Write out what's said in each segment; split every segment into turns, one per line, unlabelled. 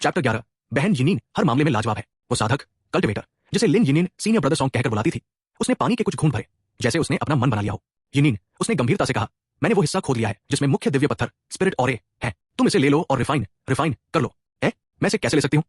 Chapter 11। बहन यिनिन हर मामले में लाजवाब है। वो साधक, कल्टिवेटर, जिसे लिन यिनिन सीनियर ब्रदर सॉन्ग कहकर बुलाती थी, उसने पानी के कुछ घूंट भरे, जैसे उसने अपना मन बना लिया हो। यिनिन, उसने गंभीरता से कहा, मैंने वो हिस्सा खोद लिया है जिसमें मुख्य दिव्य पत्थर स्पिरिट ऑरे है। तुम इसे ले लो और रिफाइन कर लो। मैं इसे कैसे ले सकती हूँ?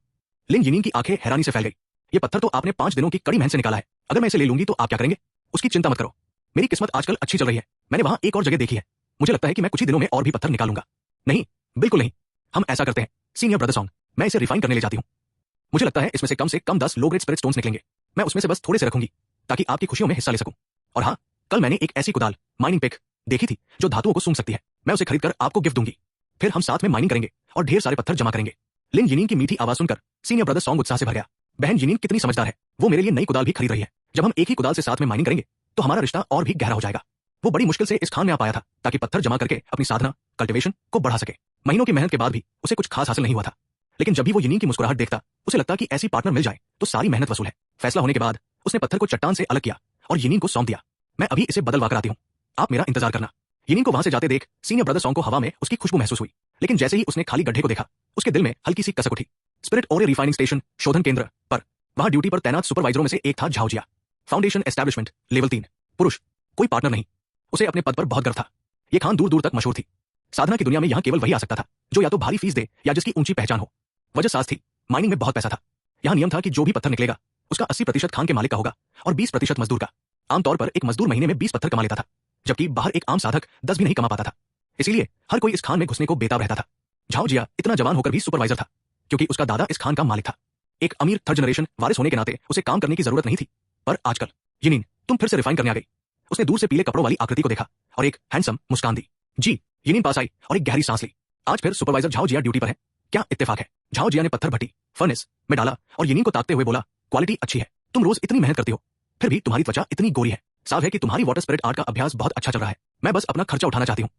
लिन यिनिन की आंखें हैरानी से फैल गई। ये पत्थर तो आपने 5 दिनों की कड़ी मेहनत से निकाला है। अगर मैं इसे ले लूंगी तो आप क्या करेंगे? उसकी चिंता मत करो, मेरी किस्मत आजकल अच्छी चल रही है। मैंने वहां एक और जगह देखी है। मुझे लगता है कि मैं कुछ ही दिनों में और भी पत्थर निकालूंगा। नहीं, बिल्कुल नहीं। हम ऐसा करते हैं सीनियर ब्रदर सॉन्ग, मैं इसे रिफाइन करने ले जाती हूँ। मुझे लगता है इसमें से कम 10 लो ग्रेड स्पिरिट स्टोन्स निकलेंगे। मैं उसमें से बस थोड़े से रखूंगी ताकि आपकी खुशियों में हिस्सा ले सकूं। और हाँ, कल मैंने एक ऐसी कुदाल माइनिंग पिक देखी थी जो धातुओं को सूंघ सकती है। मैं उसे खरीदकर आपको गिफ्ट दूंगी। फिर हम साथ में माइनिंग करेंगे और ढेर सारे पत्थर जमा करेंगे। लिन यिनिन की मीठी आवाज सुनकर सीनियर ब्रदर सॉन्ग उत्साह से भर गया। बहन यिनिन कितनी समझदार है, वो मेरे लिए नई कुदाल भी खरीद रही है। जब हम एक ही कुदाल से साथ में माइनिंग करेंगे तो हमारा रिश्ता और भी गहरा हो जाएगा। वो बड़ी मुश्किल से इस खान में आ पाया था ताकि पत्थर जमा करके अपनी साधना कल्टीवेशन को बढ़ा सके। महीनों की मेहनत के बाद भी उसे कुछ खास हासिल नहीं हुआ था, लेकिन जब भी वो यिनिन की मुस्कुराहट देखता, उसे लगता कि ऐसी पार्टनर मिल जाए तो सारी मेहनत वसूल है। फैसला होने के बाद उसने पत्थर को चट्टान से अलग किया और यिनिन को सौंप दिया। मैं अभी इसे बदलवा कर आती हूँ, आप मेरा इंतजार करना। यिनिन को वहां से जाते देख सीनियर ब्रदर सॉन्ग को हवा में उसकी खुशबू महसूस हुई, लेकिन जैसे ही उसने खाली गड्ढे को देखा, उसके दिल में हल्की सी कसक उठी। स्पिरिट ओरे रिफाइनिंग स्टेशन शोधन केंद्र पर वहां ड्यूटी पर तैनात सुपरवाइजरों में से एक था झाओ जिया। फाउंडेशन एस्टैब्लिशमेंट लेवल 3 पुरुष, कोई पार्टनर नहीं। उसे अपने पद पर बहुत गर्व था। ये खान दूर दूर तक मशहूर थी। साधना की दुनिया में यहाँ केवल वही आ सकता था जो या तो भारी फीस दे या जिसकी ऊंची पहचान हो। वजह सास थी, माइनिंग में बहुत पैसा था। यहाँ नियम था कि जो भी पत्थर निकलेगा उसका 80% खान के मालिक का होगा और 20% मजदूर का। आमतौर पर एक मजदूर महीने में 20 पत्थर कमा लेता था, जबकि बाहर एक आम साधक 10 भी नहीं कमा पाता था। इसीलिए हर कोई इस खान में घुसने को बेताब रहता था। झाओ जिया इतना जवान होकर भी सुपरवाइजर था, क्योंकि उसका दादा इस खान का मालिक था। एक अमीर थर्ड जनरेशन वारिस होने के नाते उसे काम करने की जरूरत नहीं थी। पर आजकल, यिनिन, तुम फिर से रिफाइन करने आ गई। उसने दूर से पीले कपड़ों वाली आकृति को देखा और एक हैंडसम मुस्कान दी। जी। यिनिन पास आई और एक गहरी सांस ली। आज फिर सुपरवाइजर झाओ जिया ड्यूटी पर है। क्या इत्तेफाक है। झाओ जिया ने पत्थर भट्टी फर्नेस में डाला और यिनिन को ताकते हुए बोला, क्वालिटी अच्छी है। तुम रोज इतनी मेहनत करती हो, फिर भी तुम्हारी त्वचा इतनी गोरी है। साफ है कि तुम्हारी वाटर स्पिरिट आर्ट का अभ्यास बहुत अच्छा चल रहा है। मैं बस अपना खर्चा उठाना चाहती हूँ।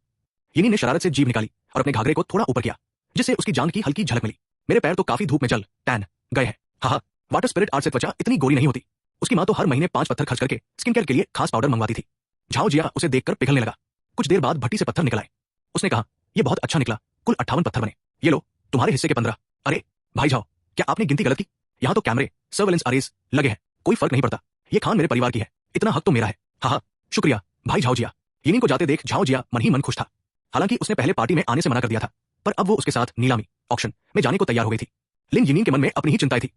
यिनिन ने शरारत से जीभ निकाली और अपने घाघरे को थोड़ा ऊपर किया, जिससे उसकी जान की हल्की झलक मिली। मेरे पैर तो काफी धूप में जल टैन गए हैं। हाँ, वाटर स्पिरिट आर्ट से त्वचा इतनी गोरी नहीं होती। उसकी मां तो हर महीने 5 पत्थर खर्च करके स्किन केयर के लिए खास पाउडर मंगवाती थी। झाओ जिया उसे देखकर पिघलने लगा। कुछ देर बाद भट्टी से पत्थर निकल आए। उसने कहा, ये बहुत अच्छा निकला। कुल 58 पत्थर बने। ये लो, तुम्हारे हिस्से के 15। अरे भाई झाओ, क्या आपने गिनती गलत की? यहाँ तो कैमरे सर्वेलेंस अरेज लगे हैं, कोई फर्क नहीं पड़ता। ये खान मेरे परिवार की है, इतना हक तो मेरा है। हाँ, शुक्रिया भाई झाओ जिया। यिनिन को जाते देख झाओ जिया मन ही मन खुश था। हालांकि उसने पहले पार्टी में आने से मना कर दिया था, पर अब वो उसके साथ नीलामी ऑक्शन में जाने को तैयार हो गई थी। लिन यिनिन के मन में अपनी ही चिंताएं थी।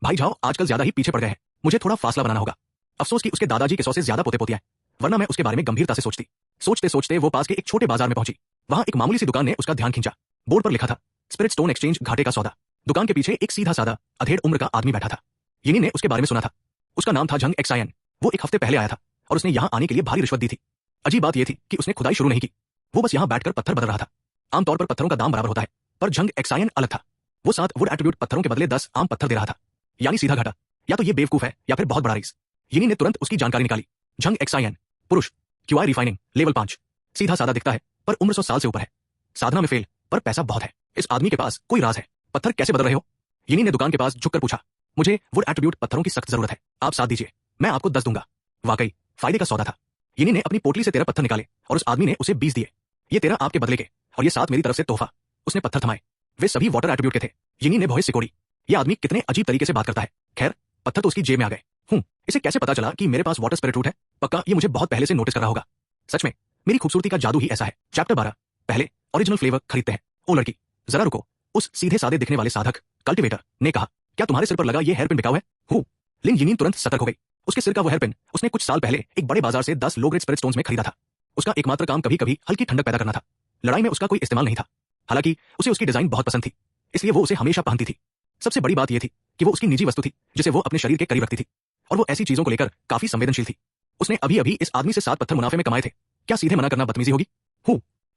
भाई झाओ आजकल ज्यादा ही पीछे पड़ गए हैं, मुझे थोड़ा फासला बनाना होगा। अफसोस कि उसके दादाजी के 100 से ज्यादा पोते पोतियां हैं, वरना मैं उसके बारे में गंभीरता से सोचती। सोचते सोचते वो पास के एक छोटे बाजार में पहुंची। वहां एक मामूली सी दुकान ने उसका ध्यान खींचा। बोर्ड पर लिखा था, स्पिरिट स्टोन एक्सचेंज घाटे का सौदा। दुकान के पीछे एक सीधा सादा अधेड़ उम्र का आदमी बैठा था। यिनिन ने उसके बारे में सुना था। उसका नाम था झंग एक्सायन। वो एक हफ्ते पहले आया था और उसने यहाँ आने के लिए भारी रिश्वत दी थी। अजीब बात यह थी कि उसने खुदाई शुरू नहीं की, वो बस यहाँ बैठकर पत्थर बदल रहा था। आमतौर पर पत्थरों का दाम बराबर होता है, पर झंग एक्सायन अलग था। वो 7 वुड एट्रीब्यूट पत्थरों के बदले 10 आम पत्थर दे रहा था, यानी सीधा घाटा। या तो ये बेवकूफ है या फिर बहुत बड़ा रईस। यिनिन ने तुरंत उसकी जानकारी निकाली। झंग एक्सायन, पुरुष, क्यूआई रिफाइनिंग लेवल 5। सीधा सादा दिखता है पर उम्र 100 साल से ऊपर है। साधना में फेल, पर पैसा बहुत है। इस आदमी के पास कोई राज है। पत्थर कैसे बदल रहे हो? यिनिन ने दुकान के पास झुककर पूछा। मुझे वुड एट्रीब्यूट पत्थरों की सख्त जरूरत है, आप साथ दीजिए, मैं आपको 10 दूंगा। वाकई फायदे का सौदा था। यिनिन ने अपनी पोटली से 13 पत्थर निकाले और उस आदमी ने उसे 20 दिए। ये 13 आपके बदले के और ये 7 मेरी तरफ से तोहफा। उसने पत्थर थमाए, वे सभी वाटर एट्रीब्यूट के थे। यिनिन ने भौहें सिकोड़ी। ये आदमी कितने अजीब तरीके से बात करता है। खैर, पत्थर तो उसकी जेब में आ गए। इसे कैसे पता चला कि मेरे पास वाटर स्पिरिट रूट है? पक्का ये मुझे बहुत पहले से नोटिस कर रहा होगा। सच में मेरी खूबसूरती का जादू ही ऐसा है। चैप्टर 12। पहले ओरिजिनल फ्लेवर खरीदते हैं। ओ लड़की, जरा रुको। उस सीधे सादे दिखने वाले साधक कल्टिवेटर ने कहा, क्या तुम्हारे सिर पर लगा ये हेयरपिन बिकाऊ है? लिन यिनिन तुरंत सतर्क हो गई। उसके सिर का वो हेयरपिन उसने कुछ साल पहले एक बड़े बाजार से 10 लो ग्रेड स्पिरिट स्टोन्स में खरीदा था। उसका एकमात्र काम कभी कभी हल्की ठंडक पैदा करना था। लड़ाई में उसका कोई इस्तेमाल नहीं था। हालांकि उसे उसकी डिजाइन बहुत पसंद थी, इसलिए वो उसे हमेशा पहनती थी। सबसे बड़ी बात यह थी कि वो उसकी निजी वस्तु थी जिसे वो अपने शरीर के करीब रखती थी, और वो ऐसी चीजों को लेकर काफी संवेदनशील थी। उसने अभी अभी इस आदमी से 7 पत्थर मुनाफे में कमाए थे। क्या सीधे मना करना बदतमीजी होगी?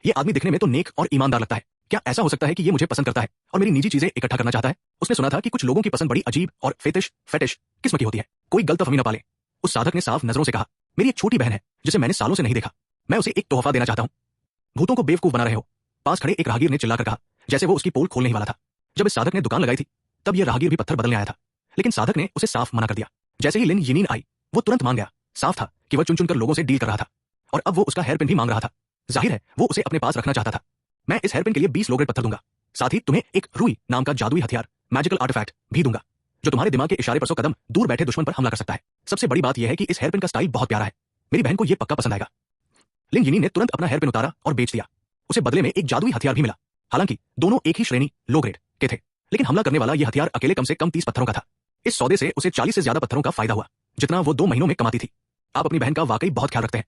ये आदमी दिखने में तो नेक और ईमानदार लगता है। क्या ऐसा हो सकता है कि ये मुझे पसंद करता है और मेरी निजी चीजें इकट्ठा करना चाहता है? उसने सुना था कि कुछ लोगों की पसंद बड़ी अजीब और फेटिश किस्म की होती है। कोई गलतफहमी न पाले। उस साधक ने साफ नजरों से कहा, मेरी एक छोटी बहन है जिसे मैंने सालों से नहीं देखा। मैं उसे एक तोहफा देना चाहता हूँ। भूतों को बेवकूफ बना रहे हो? पास खड़े एक राहगीर ने चिल्लाकर कहा, जैसे वो उसकी पोल खोलने ही वाला था। जब इस साधक ने दुकान लगाई थी तब यह राहगीर भी पत्थर बदलने आया था, लेकिन साधक ने उसे साफ मना कर दिया। जैसे ही लिन यिनिन आई, वो तुरंत मान गया। साफ था कि वह चुन चुन कर लोगों से डील कर रहा था और अब वो उसका हेयरपिन भी मांग रहा था। जाहिर है वो उसे अपने पास रखना चाहता था। मैं इस हेयरपिन के लिए 20 लोग्रेड पत्थर दूंगा, साथ ही तुम्हें एक रुई नाम का जादुई हथियार मैजिकल आर्टिफैक्ट भी दूंगा जो तुम्हारे दिमाग के इशारे पर 100 कदम दूर बैठे दुश्मन पर हमला कर सकता है। सबसे बड़ी बात यह है कि इस हेयरपिन का स्टाइल बहुत प्यारा है। मेरी बहन को यह पक्का पसंद आएगा। लिन यिनिन ने तुरंत अपना हेयरपिन उतारा और बेच दिया। उसे बदले में एक जादुई हथियार भी मिला। हालांकि दोनों एक ही श्रेणी लो ग्रेड के थे, लेकिन हमला करने वाला यह हथियार अकेले कम से कम 30 पत्थरों का था। इस सौदे से उसे 40 से ज्यादा पत्थरों का फायदा हुआ, जितना वो 2 महीनों में कमाती थी। आप अपनी बहन का वाकई बहुत ख्याल रखते हैं।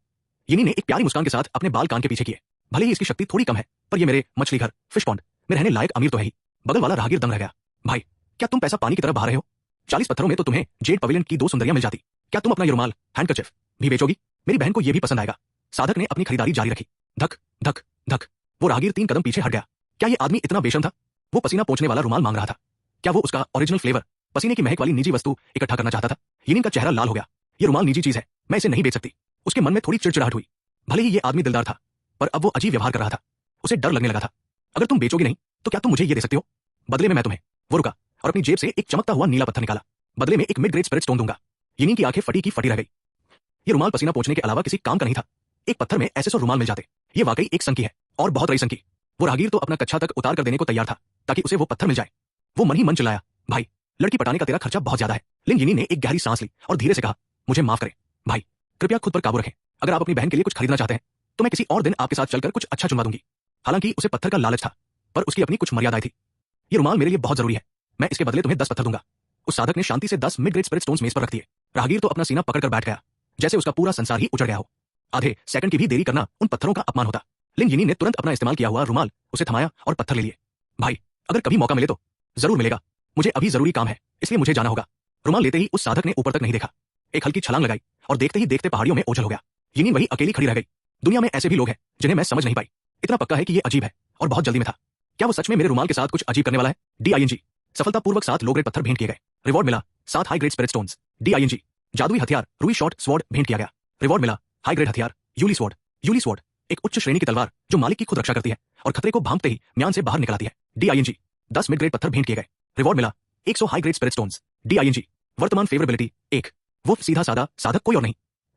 यिनिन ने एक प्यारी मुस्कान के साथ अपने बाल कान के पीछे किए। भले ही इसकी शक्ति थोड़ी कम है, पर ये मेरे मछली घर फिश पॉन्ड में रहने लायक अमीर तो है ही। बगल वाला राहगीर दंग रह गया। भाई, क्या तुम पैसा पानी की तरह बहा रहे हो? 40 पत्थरों में तो तुम्हें जेड पवेलियन की 2 सुंदरियां मिल जाती। क्या तुम अपना ये रुमाल हैंडकरचिफ भी बेचोगी? मेरी बहन को यह भी पसंद आएगा। साधक ने अपनी खरीदारी जारी रखी। धक धक धक। वो राहगीर 3 कदम पीछे हट गया। क्या ये आदमी इतना बेशर्म था? वो पसीना पोंछने वाला रुमाल मांग रहा था। क्या वो उसका ओरिजिनल फ्लेवर, पसीने की महक वाली निजी वस्तु इकट्ठा करना चाहता था? यिनिन का चेहरा लाल हो गया। ये रुमाल निजी चीज है, मैं इसे नहीं बेच सकती। उसके मन में थोड़ी चिड़चिड़ाहट हुई। भले ही ये आदमी दिलदार था, पर अब वो अजीब व्यवहार कर रहा था। उसे डर लगने लगा था। अगर तुम बेचोगी नहीं तो क्या तुम मुझे ये दे सकते हो? बदले में मैं तुम्हें। वो रुका और अपनी जेब से एक चमकता हुआ नीला पत्थर निकाला। बदले में एक मिड ग्रेड स्पिरिट स्टोन दूंगा। यिनिन की आंखें फटी की फटी रह गई। ये रुमाल पसीना पोंछने के अलावा किसी काम का नहीं था। एक पत्थर में ऐसे 100 रुमाल मिल जाते। ये वाकई एक संकी है, और बहुत रईसन की। वो राहगीर तो अपना कच्छा तक उतार कर देने को तैयार था ताकि उसे वो पत्थर मिल जाए। वो मन ही मन चिल्लाया, भाई, लड़की पटाने का तेरा खर्चा बहुत ज्यादा है। लिन यिनिन ने एक गहरी सांस ली और धीरे से कहा, मुझे माफ करें भाई, कृपया खुद पर काबू रखें। अगर आप अपनी बहन के लिए कुछ खरीदना चाहते हैं तो मैं किसी और दिन आपके साथ चलकर कुछ अच्छा चुनवा दूंगी। हालांकि उसे पत्थर का लालच था, पर उसकी अपनी कुछ मर्यादाएं थी। ये रुमाल मेरे लिए बहुत जरूरी है, मैं इसके बदले तुम्हें 10 पत्थर दूंगा। उस साधक ने शांति से 10 मिड ग्रेड स्पिरिट स्टोन्स मेज पर रख दिए। राहगीर तो अपना सीना पकड़कर बैठ गया, जैसे उसका पूरा संसार ही उजड़ गया हो। आधे सेकंड की भी देरी करना उन पत्थरों का अपमान होता। लिन यिनिन ने तुरंत अपना इस्तेमाल किया हुआ रुमाल उसे थमाया और पत्थर ले लिए। भाई, अगर कभी मौका मिले तो जरूर मिलेगा। मुझे अभी जरूरी काम है, इसलिए मुझे जाना होगा। रुमाल लेते ही उस साधक ने ऊपर तक नहीं देखा। एक हल्की छलांग लगाई और देखते ही देखते पहाड़ियों में ओझल हो गया। यिनिन वही अकेली खड़ी रह गई। दुनिया में ऐसे भी लोग हैं जिन्हें मैं समझ नहीं पाई। इतना पक्का है कि ये अजीब है और बहुत जल्दी में था। क्या वो सच में मेरे रुमाल के साथ कुछ अजीब करने वाला है? DING। सफलतापूर्वक 7 लो ग्रेड पत्थर भेंट किए गए। रिवॉर्ड मिला 7 high grade spirit stones. DING। जादुई हथियार रुई शॉर्ट स्वॉर्ड भेंट किया गया। रिवॉर्ड मिला हाई ग्रेड हथियार यूली स्वॉर्ड। यूली स्वॉर्ड एक उच्च श्रेणी की तलवार जो मालिक की खुद रक्षा करती है और खतरे को भांपते ही म्यान से बाहर निकल आती है। DING। 10 मिड ग्रेड पत्थर भेंट किए गए। रिवॉर्ड मिला 100 high grade spirit stones. DING। वर्तमान फेवरेबिलिटी 1। वो सीधा साधा साधक कोई और नहीं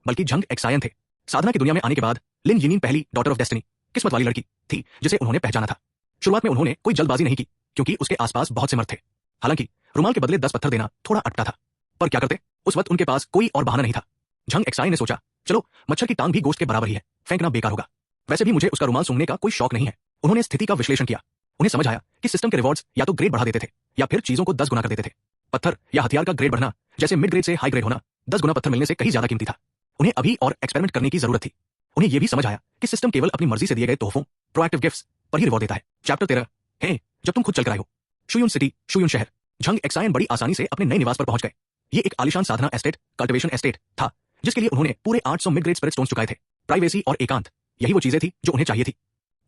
बल्कि झंग एक्सायन थे। साधना की दुनिया में आने के बाद लिन यिनिन पहली डॉटर ऑफ डेस्टिनी, किस्मत वाली लड़की थी जिसे उन्होंने पहचाना था। शुरुआत में उन्होंने कोई जल्दबाजी नहीं की क्योंकि उसके आसपास बहुत से मर्द थे। हालांकि रुमाल के बदले 10 पत्थर देना थोड़ा अटका था, पर क्या करते, उस वक्त उनके पास कोई और बहाना नहीं था। झंग एक्सायन ने सोचा, चलो मच्छर की टांग भी गोश्त के बराबर ही है, फेंकना बेकार होगा। वैसे भी मुझे उसका रुमाल सूंघने का कोई शौक नहीं है। उन्होंने स्थिति का विश्लेषण किया। उन्हें समझ आया कि सिस्टम के रिवॉर्ड्स या तो ग्रेड बढ़ा देते थे या फिर चीजों को 10 गुना कर देते थे। पत्थर या हथियार का ग्रेड बढ़ना, जैसे मिड ग्रेड से हाई ग्रेड होना, 10 गुना पत्थर मिलने से कहीं ज्यादा कीमती था। उन्हें अभी और एक्सपेरिमेंट करने की जरूरत थी। उन्हें यह भी समझ आया कि सिस्टम केवल अपनी मर्जी से दिए गए तोहफों, प्रोएक्टिव गिफ्ट्स पर ही रिवॉर्ड देता है। चैप्टर 13 है जब तुम खुद चलकर आए हो। शुयून सिटी, शुयून शहर। झंग एक्सायन बड़ी आसानी से अपने नए निवास पर पहुंच गए। ये एक आलिशान साधना एस्टेट, कल्टिवेशन एस्टेट था जिसके लिए उन्होंने पूरे 800 मिड ग्रेड स्पिरिट स्टोन्स चुकाए थे। प्राइवेसी और एकांत, यही वो चीजें थी जो उन्हें चाहिए थी।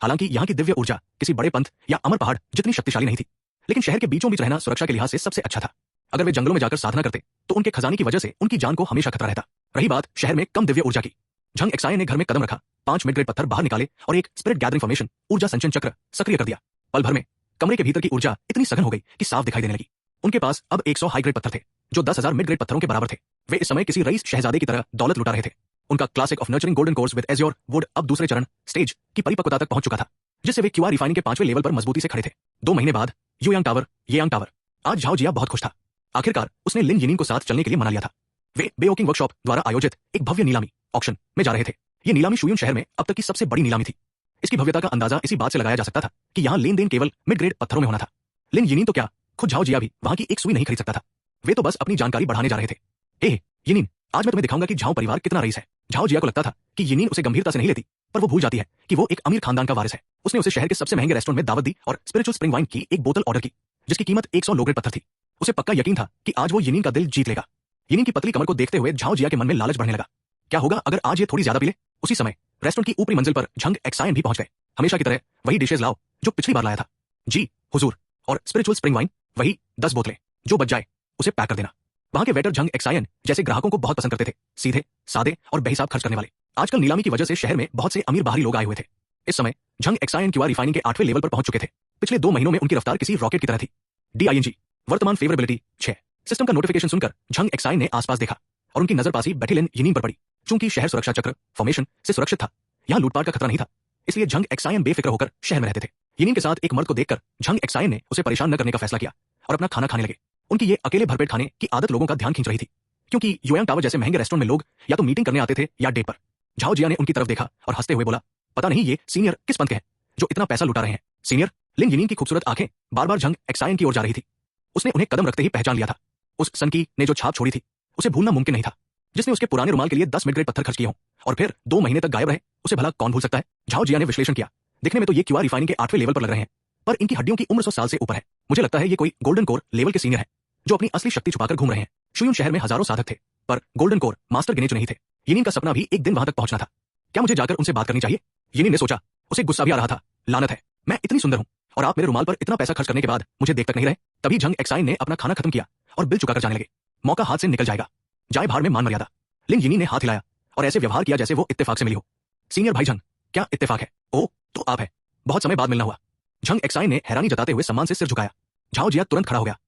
हालांकि यहाँ की दिव्य ऊर्जा किसी बड़े पंथ या अमर पहाड़ जितनी शक्तिशाली नहीं थी, लेकिन शहर के बीचों बीच रहना सुरक्षा के लिहाज से सबसे अच्छा था। अगर वे जंगलों में जाकर साधना करते तो उनके खजाने की वजह से उनकी जान को हमेशा खतरा रहता। रही बात शहर में कम दिव्य ऊर्जा की, झंग एक्सायन ने घर में कदम रखा, 5 मिड ग्रेड पत्थर बाहर निकाले और एक स्पिरिट गैदरिंग फॉर्मेशन ऊर्जा संचयन चक्र सक्रिय कर दिया। पल भर में कमरे के भीतर की ऊर्जा इतनी सघन हो गई कि साफ दिखाई देने लगी। उनके पास अब 100 हाई ग्रेड पत्थर थे जो 10,000 मिड ग्रेड पत्थरों के बराबर थे। वे इस समय किसी रईस शहजादे की तरह दौलत लुटा रहे थे। उनका classic of nurturing golden course with azure would अब दूसरे चरण स्टेज की परिपक्वता तक पहुंच चुका था, जिससे वे क्यूआर रिफाइनिंग के 5वें लेवल पर मजबूती से खड़े थे। 2 महीने बाद युयांग टावर, येयांग टावर। आज झाओ जिया बहुत खुश था। आखिरकार उसने लिन यिनिन को साथ चलने के लिए मना लिया था। वे बेओकिंग वर्कशॉप द्वारा आयोजित एक भव्य नीलामी ऑक्शन में जा रहे थे। ये नीलामी शुयून शहर में अब तक की सबसे बड़ी नीलामी थी। इसकी भव्यता का अंदाजा इसी बात से लगाया जा सकता था कि यहाँ लेन देन केवल मिड ग्रेड पत्थरों में होना था। लिन यिनिन तो क्या, खुद झाओ जिया भी वहां की एक सुई नहीं खरीद सकता था। वे तो बस अपनी जानकारी बढ़ाने जा रहे थे। ए यिनिन, आज मैं तुम्हें दिखाऊंगा कि झाओ परिवार कितना रईस है। झाओ जिया को लगता था कि यिनिन उसे गंभीरता से नहीं लेती, पर वो भूल जाती है कि वो एक अमीर खानदान का वारिस है। उसने उसे शहर के सबसे महंगे रेस्टोरेंट में दावत दी और स्पिरिचुअल स्प्रिंग वाइन की एक बोतल ऑर्डर की जिसकी कीमत 100 लो ग्रेड पत्थर थी। उसे पक्का यकीन था कि आज वो यिनिन का दिल जीत लेगा। यिनिन की पतली कमर को देखते हुए झाओ जिया के मन में लालच बढ़ने लगा। क्या होगा अगर आज ये थोड़ी ज्यादा पी ले? उसी समय रेस्टोरेंट की ऊपरी मंजिल पर झंग एक्सायन भी पहुंच गए। हमेशा की तरह वही डिशेज लाओ जो पिछली बार लाया था। जी हुजूर। और स्पिरिचुअल स्प्रिंग वाइन वही 10 बोतलें। जो बच जाए उसे पैक कर देना। वहां के वेटर झंग एक्सायन जैसे ग्राहकों को बहुत पसंद करते थे, सीधे सादे और बेहिसाब खर्च करने वाले। आजकल नीलामी की वजह से शहर में बहुत से अमीर बाहरी लोग आए हुए थे। इस समय झंग एक्सायन क्यूआर रिफाइनिंग के 8वें लेवल पर पहुंच चुके थे। पिछले 2 महीनों में उनकी रफ्तार किसी रॉकेट की तरह थी। DING। वर्तमान फेवरेबिलिटी 6। सिस्टम का नोटिफिकेशन सुनकर झंग एक्सायन ने आसपास देखा और उनकी नजर पासी बैठी लिन यिनिन पर पड़ी। चूंकि शहर सुरक्षा चक्र फॉर्मेशन से सुरक्षित था, यहाँ लूटपाट का खतरा नहीं था, इसलिए झंग एक्सायन बेफिक्र होकर शहर में रहते थे। यिनिन के साथ एक मर्द को देखकर झंग एक्सायन ने उसे परेशान न करने का फैसला किया और अपना खाना खाने लगे। उनकी ये अकेले भरपेट खाने की आदत लोगों का ध्यान खींच रही थी, क्योंकि योयांग टावर जैसे महंगे रेस्टोरेंट में लोग या तो मीटिंग करने आते थे या डेट पर। झाओ जिया ने उनकी तरफ देखा और हंसते हुए बोला, पता नहीं ये सीनियर किस पंथ के हैं जो इतना पैसा लुटा रहे हैं। सीनियर। लिन यिनिन की खूबसूरत आंखें बार बार झंग एक्सायन की ओर जा रही थी। उसने उन्हें कदम रखते ही पहचान लिया था। उस सनकी ने जो छाप छोड़ी थी उसे भूलना मुमकिन नहीं था। जिसने उसके पुराने रुमाल के लिए 10 मिड ग्रेड पत्थर खर्च किए हों और फिर 2 महीने तक गायब रहे, उसे भला कौन भूल सकता है। झाओ जिया ने विश्लेषण किया, दिखने में तो ये क्यूआर रिफाइनिंग के 8वें लेवल पर लग रहे हैं, पर इनकी हड्डियों की उम्र 100 साल से ऊपर है। मुझे लगता है ये कोई गोल्डन कोर लेवल के सीनियर है जो अपनी असली शक्ति छुपाकर घूम रहे हैं। शुयून शहर में हजारों साधक थे, पर गोल्डन कोर मास्टर गिने चुने ही थे। यिनिन का सपना भी एक दिन वहां तक पहुंचना था। क्या मुझे जाकर उनसे बात करनी चाहिए? यिनिन ने सोचा। उसे गुस्सा भी आ रहा था। लानत है, मैं इतनी सुंदर हूं और आप मेरे रुमाल पर इतना पैसा खर्च करने के बाद मुझे देख तक नहीं रहे। तभी झंग एक्साइन ने अपना खाना खत्म किया और बिल चुकाकर जाने लगे। मौका हाथ से निकल जाएगा, जाए भाड़ में मान मर्यादा। लिन यिनिन ने हाथ हिलाया और ऐसे व्यवहार किया जैसे वो इत्तेफाक से मिली हो। सीनियर भाई झंग, क्या इत्तेफाक है? ओ, तो आप है। बहुत समय बाद मिलना हुआ। झंग एक्साइन ने हैरानी जताते हुए सम्मान से सिर झुकाया। झाओ जिया तुरंत खड़ा हो गया।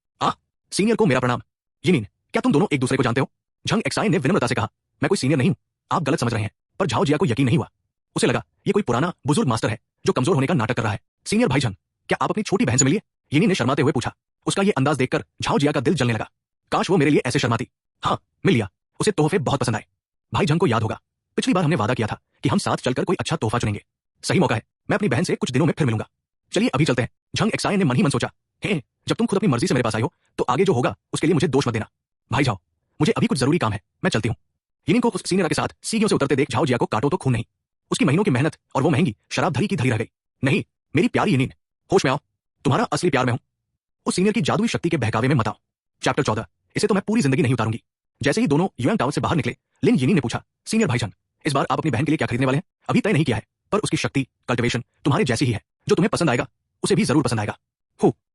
सीनियर को मेरा प्रणाम। यिनिन, क्या तुम दोनों एक दूसरे को जानते हो? झंग एक्साइन ने विनम्रता से कहा, मैं कोई सीनियर नहीं हूं, आप गलत समझ रहे हैं। पर झाओ जिया को यकीन नहीं हुआ। उसे लगा ये कोई पुराना बुजुर्ग मास्टर है जो कमजोर होने का नाटक कर रहा है। सीनियर भाई झंग, क्या आप अपनी छोटी बहन से मिलिए? यिनिन ने शर्माते हुए पूछा। उसका ये अंदाज देखकर झाओ जिया का दिल जलने लगा। काश वो मेरे लिए ऐसे शर्माती। हाँ, मिल लिया। उसे तोहफे बहुत पसंद आए। भाई झंग को याद होगा, पिछली बार हमने वादा किया था कि हम साथ चलकर कोई अच्छा तोहफा चुनेंगे। सही मौका है, मैं अपनी बहन से कुछ दिनों में फिर मिलूंगा। चलिए अभी चलते हैं। झंग एक्साइन ने मन ही मन सोचा, हे, जब तुम खुद अपनी मर्जी से मेरे पास आई हो तो आगे जो होगा उसके लिए मुझे दोष मत देना। भाई जाओ, मुझे अभी कुछ जरूरी काम है, मैं चलती हूँ। यिनिन को उस सीनियर के साथ सीढ़ियों से उतरते देख झाओ जिया को काटो तो खून नहीं। उसकी महीनों की मेहनत और वो महंगी शराब धरी की धरी रह गई। नहीं, मेरी प्यारी यिनिन, होश में आओ, तुम्हारा असली प्यार मैं हूं। उस सीनियर की जादुई शक्ति के बहकावे में मत आओ। चैप्टर 14। इसे तो मैं पूरी जिंदगी नहीं उतारूंगी। जैसे ही दोनों योयांग टावर से बाहर निकले, लिन यिनिन ने पूछा, सीनियर भाईजान, इस बार आप अपनी बहन के लिए क्या खरीदने वाले हैं? अभी तय नहीं किया है, पर उसकी शक्ति, कल्टिवेशन तुम्हारे जैसी ही है। जो तुम्हें पसंद आएगा उसे भी जरूर पसंद आएगा।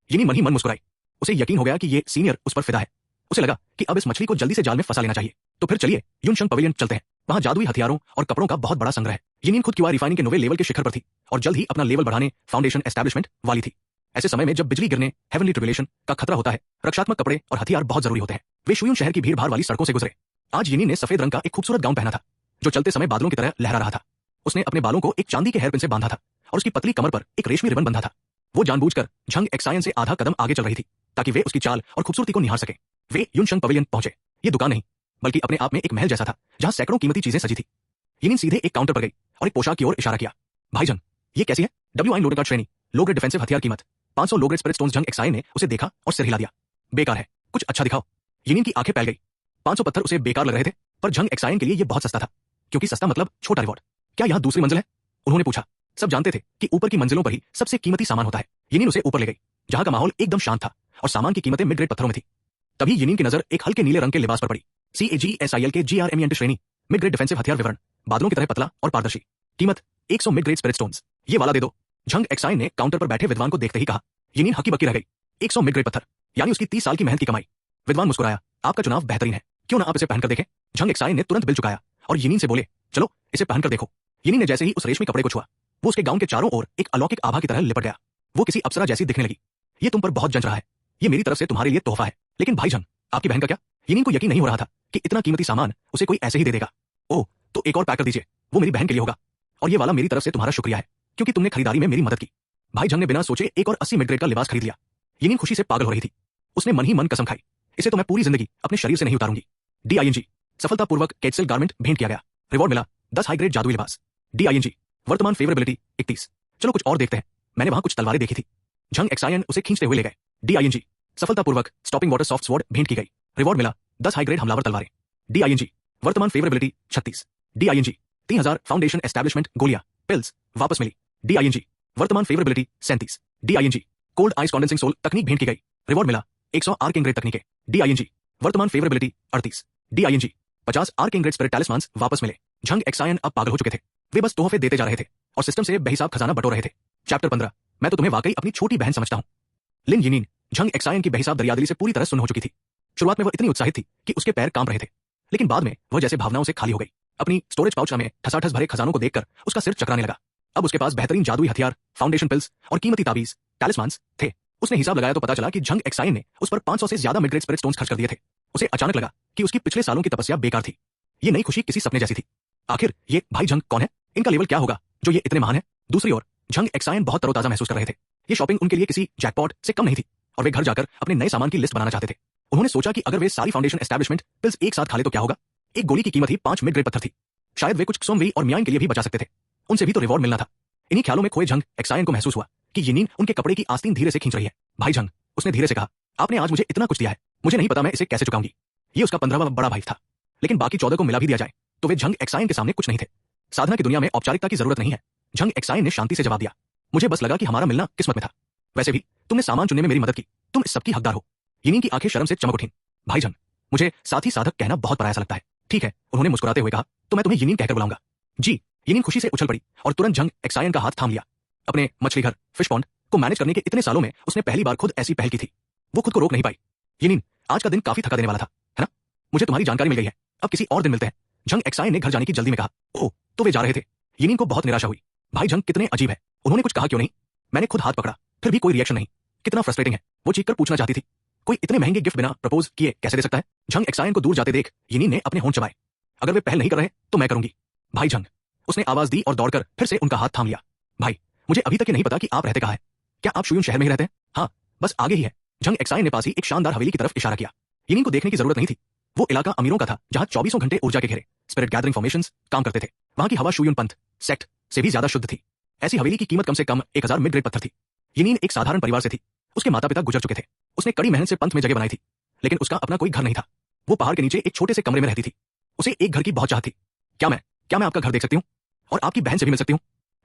यिनिन मन ही मन मुस्कुराई। उसे यकीन हो गया कि ये सीनियर उस पर फिदा है। उसे लगा कि अब इस मछली को जल्दी से जाल में फंसा लेना चाहिए। तो फिर चलिए युनशंग पवेलियन चलते हैं। वहां जादुई हथियारों और कपड़ों का बहुत बड़ा संग्रह है। यिनिन खुद क्यूआर रिफाइनिंग के 9वें लेवल के शिखर पर थी और जल्द ही अपना लेवल बढ़ाने फाउंडेशन एस्टैब्लिशमेंट वाली थी। ऐसे समय में जब बिजली गिरने, हेवनली ट्रिबुलेशन का खतरा होता है, रक्षात्मक कपड़े और हथियार बहुत जरूरी होते हैं। वे शुयून शहर की भीड़-भाड़ वाली सड़कों से गुजरे। आज यिनिन ने सफेद रंग का एक खूबसूरत गाउन पहना था जो चलते समय बादलों की तरह लहरा रहा था। उसने अपने बालों को एक चांदी के हेयरपिन से बांधा था और उसकी पतली कमर पर एक रेशमी रिबन बंधा था। वो जानबूझकर झंग एक्साइन से आधा कदम आगे चल रही थी ताकि वे उसकी चाल और खूबसूरती को निहार सके। वे युनशंग पवेलियन पहुंचे। ये दुकान नहीं, बल्कि अपने आप में एक महल जैसा था जहां सैकड़ों कीमती चीजें सजी थी। यिनिन सीधे एक काउंटर पर गई और एक पोशाक की ओर इशारा किया। भाईजान, ये कैसी है? WI लोडेड श्रेणी, लो ग्रेड डिफेंसिव हथियार, कीमत 500 low grade spirit stones. Jhang exine ने उसे देखा और सिर हिला दिया। बेकार है, कुछ अच्छा दिखाओ। यिनिन की आंखें फैल गई। 500 पत्थर उसे बेकार लग रहे थे, पर झंग एक्साइन के लिए ये बहुत सस्ता था, क्योंकि सस्ता मतलब छोटा रिवॉर्ड। क्या यहाँ दूसरी मंजिल है? उन्होंने पूछा। सब जानते थे कि ऊपर की मंजिलों पर ही सबसे कीमती सामान होता है। यिनिन उसे ऊपर ले गई, जहां का माहौल एकदम शांत था और सामान की कीमतें मिड ग्रेड पत्थरों में थी। तभी यिनिन की नजर एक हल्के नीले रंग के लिबास पर पड़ी। CAGSIL के GRMENT श्रेणी, मिड ग्रेड डिफेंसिव हथियार, विवरण बादलों की तरह पतला और पारदर्शी, कीमत 100 मिड ग्रेड स्पिरिट स्टोन्स। ये वाला दे दो। झंग एक्साइन ने काउंटर पर बैठे विद्वान को देखते ही कहा। यिनिन हकी बक्की रह गई। 100 मिड ग्रेड पत्थर, यानी उसकी 30 साल की मेहनत की कमाई। विद्वान मुस्कुराया। आपका चुनाव बेहतरीन है, क्यों ना आप इसे पहनकर देखें? झंग एक्साइन ने तुरंत बिल चुकाया और यिनिन से बोले, चलो इसे पहनकर देखो। यिनिन ने जैसे ही उस रेशमी कपड़े को छुआ, वो उसके गाउन के चारों ओर एक अलौकिक आभा की तरह लिपट गया। वो किसी अप्सरा जैसी दिखने लगी। ये तुम पर बहुत जंच रहा है। ये मेरी तरफ से तुम्हारे लिए तोहफा है। लेकिन भाई झंग, आपकी बहन का क्या? यिनिन को यकीन नहीं हो रहा था कि इतना कीमती सामान उसे कोई ऐसे ही दे देगा। ओह, तो एक और पैक कर दीजिए, वो मेरी बहन के लिए होगा। और ये वाला मेरी तरफ से तुम्हारा शुक्रिया है, क्योंकि तुमने खरीदारी में मेरी मदद की। भाई झंग ने बिना सोचे एक और 80 मिड ग्रेड का लिबास खरीद लिया। यिनिन खुशी से पागल हो रही थी। उसने मन ही मन कसम खाई, इसे तो मैं पूरी जिंदगी अपने शरीर से नहीं उतारूंगी। DING, सफलतापूर्वक कैटसेल गारमेंट भेंट किया गया। रिवॉर्ड मिला 10 हाई ग्रेड जादुई लिबास। DING, वर्तमान फेवरेबिलिटी 31। चलो कुछ और देखते हैं, मैंने वहां कुछ तलवारें देखी थी। झंग एक्साइन उसे खींचते हुए ले गए। DING, सफलतापूर्वक स्टॉपिंग वाटर सॉफ्ट स्वॉर्ड भेंट की गई। रिवॉर्ड मिला 10 हाई ग्रेड हमलावर तलवारें। DING, वर्तमान फेवरेबिलिटी 36। DING, 3000 फाउंडेशन एस्टैब्लिशमेंट गोलियां, पिल्स वापस मिली। DING, वर्तमान फेवरेबिलिटी 37। DING, कोल्ड आइस कॉन्डेंसिंग सोल तकनीक भेंट की गई। रिवॉर्ड मिला 100 आर्किंग ग्रेड तकनीकें। DING, वर्तमान फेवरेबिलिटी 38। DING, 50 आर्किंग ग्रेड स्पिरिट टैलिस्मान्स वापस मिले। झंग एक्साइन अब पागल हो चुके थे। वे बस तोहफे देते जा रहे थे और सिस्टम से बेहिसाब खजाना बटोर रहे थे। चैप्टर 15। मैं तो तुम्हें वाकई अपनी छोटी बहन समझता हूं। लिन यिनिन झंग एक्साइन की बेहिसाब दरियादिली से पूरी तरह सुन्न हो चुकी थी। शुरुआत में वह इतनी उत्साहित थी कि उसके पैर कांप रहे थे, लेकिन बाद में वह जैसे भावनाओं से खाली हो गई। अपनी स्टोरेज पाउच में ठसाठस भरे खजानों को देखकर उसका सिर चकराने लगा। अब उसके पास बेहतरीन जादुई हथियार, फाउंडेशन पिल्स और कीमती ताबीज, टैलिस्मान्स थे। उसने हिसाब लगाया तो पता चला कि झंग एक्साइन ने उस पर 500 से ज्यादा मिड ग्रेड स्पिरिट स्टोन्स खर्च कर दिए थे। उसे अचानक लगा कि उसकी पिछले सालों की तपस्या बेकार थी। ये नई खुशी किसी सपने जैसी थी। आखिर ये भाई झंग कौन है? इनका लेवल क्या होगा जो ये इतने महान है? दूसरी ओर झंग एक्सायन बहुत तरोताजा महसूस कर रहे थे। ये शॉपिंग उनके लिए किसी जैकपॉट से कम नहीं थी और वे घर जाकर अपने नए सामान की लिस्ट बनाना चाहते थे। उन्होंने सोचा कि अगर वे सारी फाउंडेशन एस्टैब्लिशमेंट पिल्स एक साथ खा ले तो क्या होगा। एक गोली की कीमत ही 5 मिड ग्रेड पत्थर थी। शायद वे कुछ क्सोमवी और मियांग के लिए भी बचा सकते थे, उनसे भी तो रिवॉर्ड मिलना था। इन्हीं ख्यालों में खोए झंग एक्सायन को महसूस हुआ कि यिनिन उनके कपड़े की आस्तीन धीरे से खींच रही है। भाई झंग, उसने धीरे से कहा, आपने आज मुझे इतना कुछ दिया है, मुझे नहीं पता मैं इसे कैसे चुकाऊंगी। ये उसका 15वां बड़ा भाई था, लेकिन बाकी 14 को मिला भी दिया जाए तो वे झंग एक्सायन के सामने कुछ नहीं थे। साधना की दुनिया में औपचारिकता की जरूरत नहीं है, झंग एक्सायन ने शांति से जवाब दिया। मुझे बस लगा कि हमारा मिलना किस्मत में था। वैसे भी तुमने सामान चुनने में मेरी मदद की, तुम इस सबकी हकदार हो। यिनिन की आंखें शर्म से चमक उठीं। भाई झंग, मुझे साथी साधक कहना बहुत पराया सा लगता है। ठीक है, उन्होंने मुस्कुराते हुए कहा, तो मैं तुम्हें यिनिन कहकर बुलाऊंगा। जी। यिनिन खुशी से उछल पड़ी और तुरंत झंग एक्सायन का हाथ थाम लिया। अपने मछली घर फिश पॉन्ड को मैनेज करने के इतने सालों में उसने पहली बार खुद ऐसी पहल की थी। वो खुद को रोक नहीं पाई। यिनिन, आज का दिन काफी थका देने वाला था, है ना? मुझे तुम्हारी जानकारी मिल गई है, अब किसी और दिन मिलते हैं। झंग एक्सायन ने घर जाने की जल्दी में कहा। ओह, तो वे जा रहे थे। यिनिन को बहुत निराशा हुई। भाई झंग कितने अजीब है, उन्होंने कुछ कहा क्यों नहीं? मैंने खुद हाथ पकड़ा, फिर भी कोई रिएक्शन नहीं। कितना फ्रस्ट्रेटिंग है। वो चीखकर पूछना चाहती थी, कोई इतने महंगे गिफ्ट बिना प्रपोज किए कैसे दे सकता है? झंग एक्सायन को दूर जाते देख यिनिन ने अपने होंठ चबाए। अगर वे पहल नहीं कर रहे तो मैं करूंगी। भाई झंग, उसने आवाज दी और दौड़कर फिर से उनका हाथ थाम लिया। भाई, मुझे अभी तक ये नहीं पता कि आप रहते कहाँ हैं। क्या आप शुयून शहर में ही रहते हैं? हाँ, बस आगे ही है। झंग एक्सायन ने पास ही एक शानदार हवेली की तरफ इशारा किया। यिनिन को देखने की जरूरत नहीं थी। वो इलाका अमीरों का था जहां 24 घंटे ऊर्जा के घेरे स्पिरिट गैदरिंग फॉर्मेशंस काम करते थे। वहां की हवा शुयून पंथ सेक्ट से भी ज्यादा शुद्ध थी। ऐसी हवेली की कीमत कम से कम 1000 मिड ग्रेड पत्थर थी। यिनिन एक साधारण परिवार से थी। उसके माता पिता गुजर चुके थे। उसने कड़ी मेहनत से पंथ में जगह बनाई थी, लेकिन उसका अपना कोई घर नहीं था। वो पहाड़ के नीचे एक छोटे से कमरे में रहती थी। उसे एक घर की बहुत चाहत थी। क्या मैं आपका घर देख सकती हूँ और आपकी बहन से भी मिल सकती हूँ?